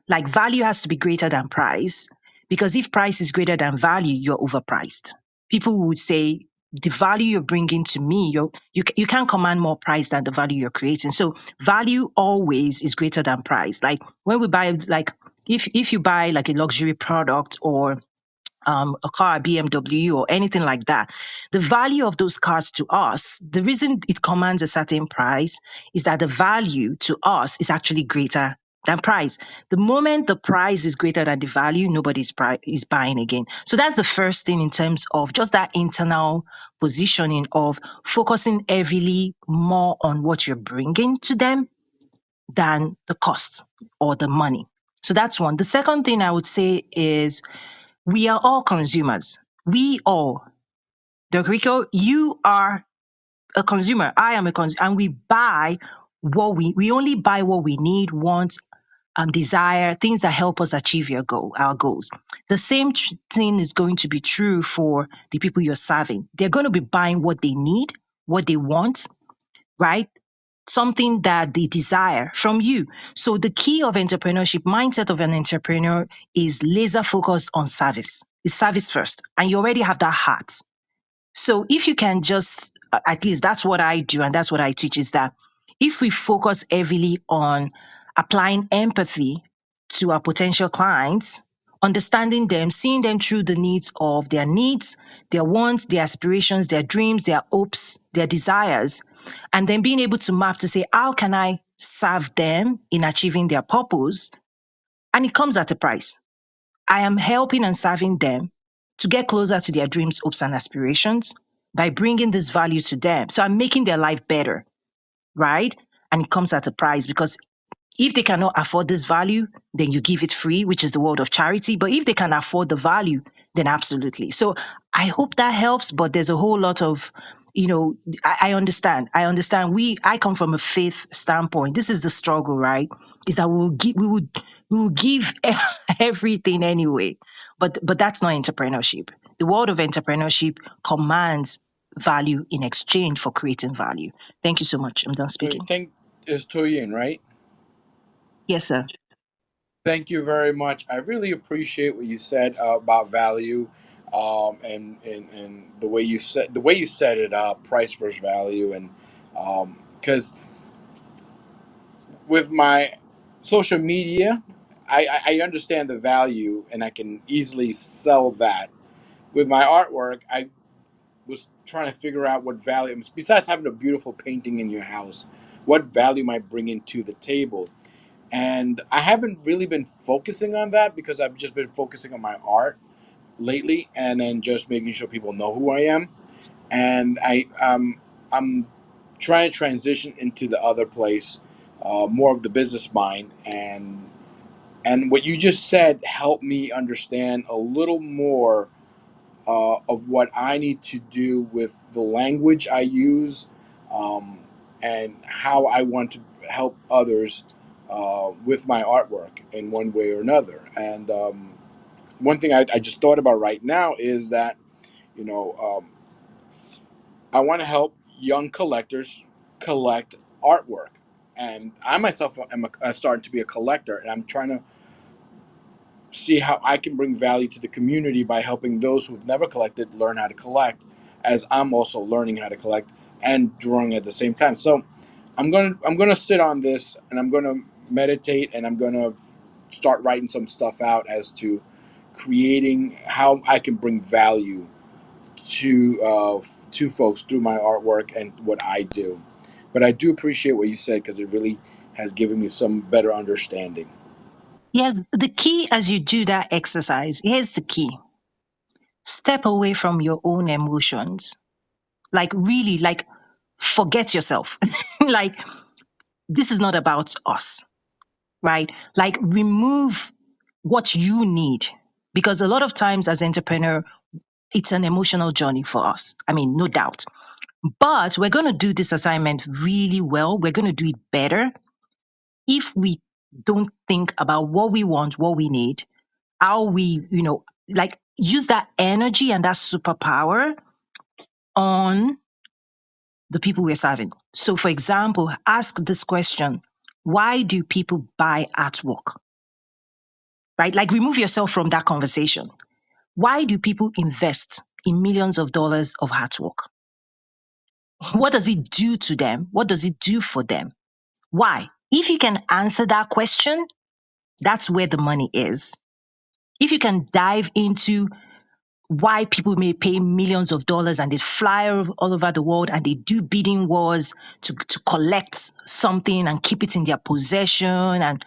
like value has to be greater than price, because if price is greater than value, you're overpriced. People would say the value you're bringing to me, you can't command more price than the value you're creating. So value always is greater than price. Like when we buy, like if you buy like a luxury product or a car, a BMW, or anything like that. The value of those cars to us, the reason it commands a certain price is that the value to us is actually greater than price. The moment the price is greater than the value, is buying again. So that's the first thing in terms of just that internal positioning of focusing heavily more on what you're bringing to them than the cost or the money. So that's one. The second thing I would say is we are all consumers. We all, Dr. Rico, you are a consumer. I am a consumer. And we buy we only buy what we need, want, desire, things that help us achieve our goals. The same thing is going to be true for the people you're serving. They're going to be buying what they need, what they want, right? Something that they desire from you. So the key of entrepreneurship, mindset of an entrepreneur is laser focused on service. It's service first. And you already have that heart. So if you can just, at least that's what I do and that's what I teach, is that if we focus heavily on applying empathy to our potential clients, understanding them, seeing them through the needs, their wants, their aspirations, their dreams, their hopes, their desires, and then being able to map to say, how can I serve them in achieving their purpose? And it comes at a price. I am helping and serving them to get closer to their dreams, hopes, and aspirations by bringing this value to them. So I'm making their life better, right? And it comes at a price, because if they cannot afford this value, then you give it free, which is the world of charity. But if they can afford the value, then absolutely. So I hope that helps. But there's a whole lot of, I understand. I come from a faith standpoint. This is the struggle, right? Is that we will give everything anyway. But that's not entrepreneurship. The world of entrepreneurship commands value in exchange for creating value. Thank you so much. I'm done So speaking. thank is Toyin, right? Yes, sir. Thank you very much. I really appreciate what you said about value, and the way you set it up, price versus value, and because with my social media, I understand the value and I can easily sell that. With my artwork, I was trying to figure out what value, besides having a beautiful painting in your house, what value might bring into the table. And I haven't really been focusing on that because I've just been focusing on my art lately, and then just making sure people know who I am. And I'm trying to transition into the other place, more of the business mind, and what you just said helped me understand a little more of what I need to do with the language I use, um, and how I want to help others with my artwork in one way or another. And one thing I just thought about right now is that, you know, I want to help young collectors collect artwork. And I myself am starting to be a collector, and I'm trying to see how I can bring value to the community by helping those who've never collected learn how to collect, as I'm also learning how to collect and drawing at the same time. So I'm gonna sit on this, and I'm gonna meditate, and I'm gonna start writing some stuff out as to creating how I can bring value to folks through my artwork and what I do. But I do appreciate what you said, because it really has given me some better understanding. Yes, the key as you do that exercise, here's the key. Step away from your own emotions. Like really, like forget yourself. Like this is not about us, right? Like remove what you need. Because a lot of times as entrepreneur, it's an emotional journey for us. I mean, no doubt. But we're going to do this assignment really well. We're going to do it better if we don't think about what we want, what we need, how we, like use that energy and that superpower on the people we're serving. So, for example, ask this question: why do people buy artwork? Right? Like, remove yourself from that conversation. Why do people invest in millions of dollars of artwork? What does it do to them? What does it do for them? Why? If you can answer that question, that's where the money is. If you can dive into why people may pay millions of dollars and they fly all over the world and they do bidding wars to collect something and keep it in their possession, and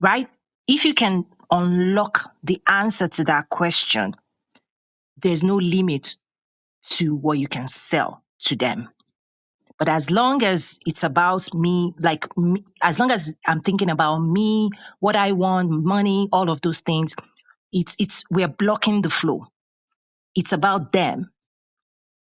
right? If you can unlock the answer to that question, there's no limit to what you can sell to them. But as long as it's about me, like me, as long as I'm thinking about me, what I want, money, all of those things, we're blocking the flow. It's about them.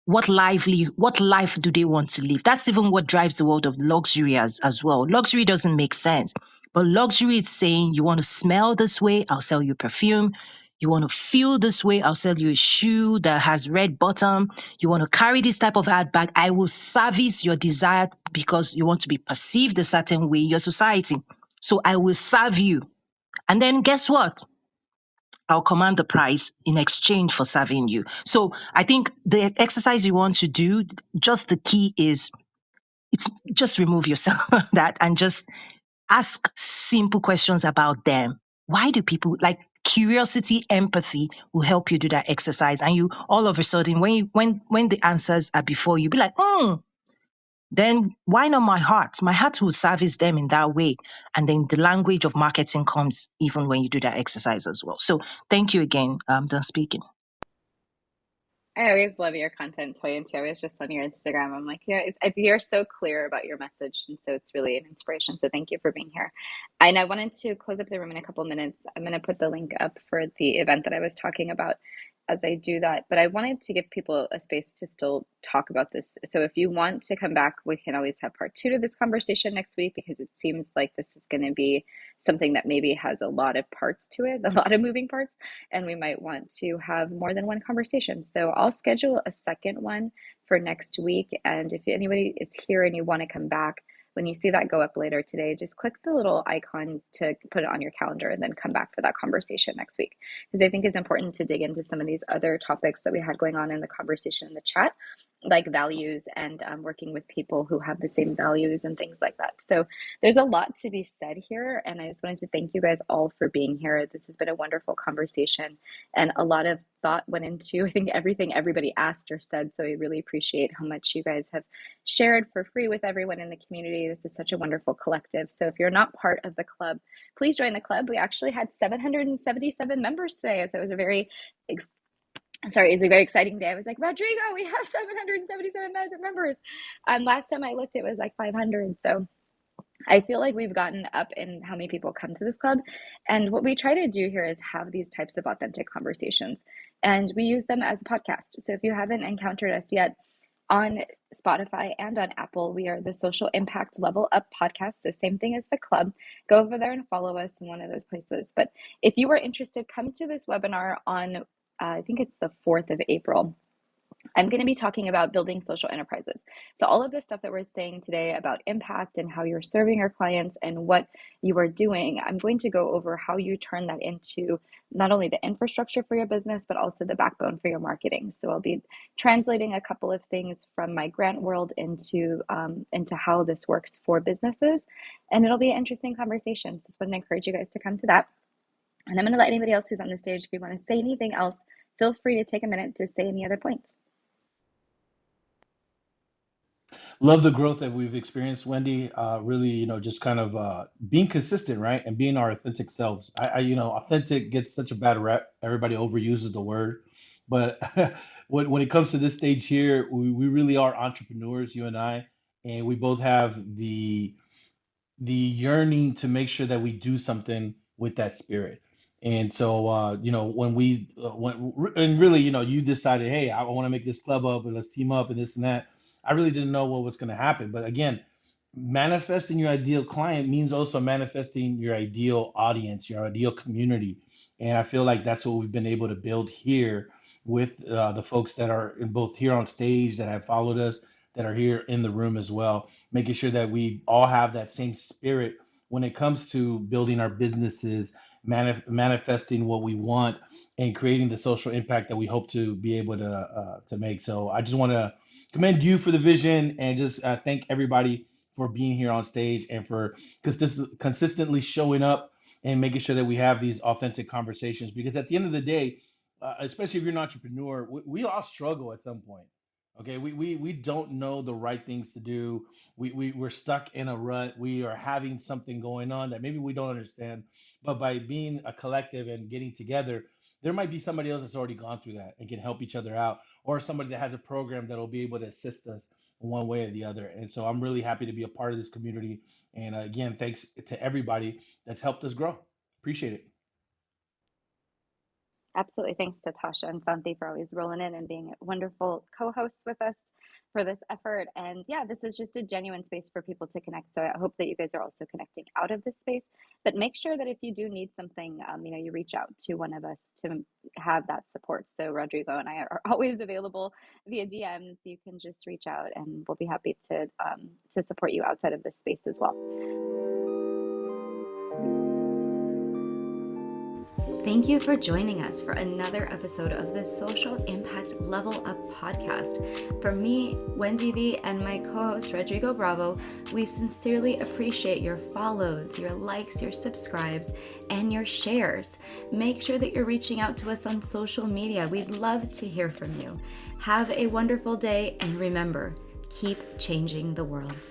What life do they want to live? That's even what drives the world of luxury as well. Luxury doesn't make sense, but luxury is saying you want to smell this way, I'll sell you perfume. You want to feel this way, I'll sell you a shoe that has red bottom. You want to carry this type of handbag, I will service your desire because you want to be perceived a certain way in your society. So I will serve you. And then guess what? I'll command the price in exchange for serving you. So I think the exercise you want to do, just the key is it's just remove yourself from that and just ask simple questions about them. Why do people like curiosity, empathy will help you do that exercise? And you all of a sudden when the answers are before you, be like, then why not my heart? My heart will service them in that way. And then the language of marketing comes even when you do that exercise as well. So thank you again. I'm done speaking. I always love your content, Toy, and too. I was just on your Instagram. I'm like, you're so clear about your message, and so it's really an inspiration. So thank you for being here. And I wanted to close up the room in a couple of minutes. I'm going to put the link up for the event that I was talking about as I do that. But I wanted to give people a space to still talk about this. So if you want to come back, we can always have part two to this conversation next week, because it seems like this is going to be something that maybe has a lot of parts to it, a lot of moving parts, and we might want to have more than one conversation. So I'll schedule a second one for next week. And if anybody is here and you want to come back, when you see that go up later today, just click the little icon to put it on your calendar and then come back for that conversation next week. Because I think it's important to dig into some of these other topics that we had going on in the conversation in the chat, like values and working with people who have the same values and things like that. So there's a lot to be said here. And I just wanted to thank you guys all for being here. This has been a wonderful conversation, and a lot of thought went into, I think, everything everybody asked or said. So I really appreciate how much you guys have shared for free with everyone in the community. This is such a wonderful collective. So if you're not part of the club, please join the club. We actually had 777 members today. So it was a very sorry, it's a very exciting day. I was like, Rodrigo, we have 777,000 members. And last time I looked, it was like 500. So I feel like we've gotten up in how many people come to this club. And what we try to do here is have these types of authentic conversations. And we use them as a podcast. So if you haven't encountered us yet, on Spotify and on Apple, we are the Social Impact Level Up podcast. So, same thing as the club. Go over there and follow us in one of those places. But if you are interested, come to this webinar on, I think it's the 4th of April. I'm going to be talking about building social enterprises. So all of the stuff that we're saying today about impact and how you're serving your clients and what you are doing, I'm going to go over how you turn that into not only the infrastructure for your business, but also the backbone for your marketing. So I'll be translating a couple of things from my grant world into how this works for businesses. And it'll be an interesting conversation. So I just want to encourage you guys to come to that. And I'm going to let anybody else who's on the stage, if you want to say anything else, feel free to take a minute to say any other points. Love the growth that we've experienced, Wendy. Really, just kind of being consistent, right? And being our authentic selves. Authentic gets such a bad rep. Everybody overuses the word. But when it comes to this stage here, we really are entrepreneurs, you and I. And we both have the yearning to make sure that we do something with that spirit. And so, when and really, you decided, hey, I want to make this club up and let's team up and this and that. I really didn't know what was going to happen. But again, manifesting your ideal client means also manifesting your ideal audience, your ideal community. And I feel like that's what we've been able to build here with the folks that are in both here on stage that have followed us, that are here in the room as well, making sure that we all have that same spirit when it comes to building our businesses, manifesting what we want, and creating the social impact that we hope to be able to make. So I just want to commend you for the vision and just thank everybody for being here on stage and for consistently showing up and making sure that we have these authentic conversations. Because at the end of the day, especially if you're an entrepreneur, we all struggle at some point. Okay, we don't know the right things to do. We're stuck in a rut. We are having something going on that maybe we don't understand. But by being a collective and getting together, there might be somebody else that's already gone through that and can help each other out, or somebody that has a program that will be able to assist us in one way or the other. And so I'm really happy to be a part of this community. And again, thanks to everybody that's helped us grow. Appreciate it. Absolutely. Thanks to Tasha and Santi for always rolling in and being wonderful co-hosts with us for this effort. And yeah, this is just a genuine space for people to connect. So I hope that you guys are also connecting out of this space. But make sure that if you do need something, you reach out to one of us to have that support. So Rodrigo and I are always available via DMs. You can just reach out, and we'll be happy to support you outside of this space as well. Thank you for joining us for another episode of the Social Impact Level Up podcast. For me, Wendy V, and my co-host Rodrigo Bravo, we sincerely appreciate your follows, your likes, your subscribes, and your shares. Make sure that you're reaching out to us on social media. We'd love to hear from you. Have a wonderful day, and remember, keep changing the world.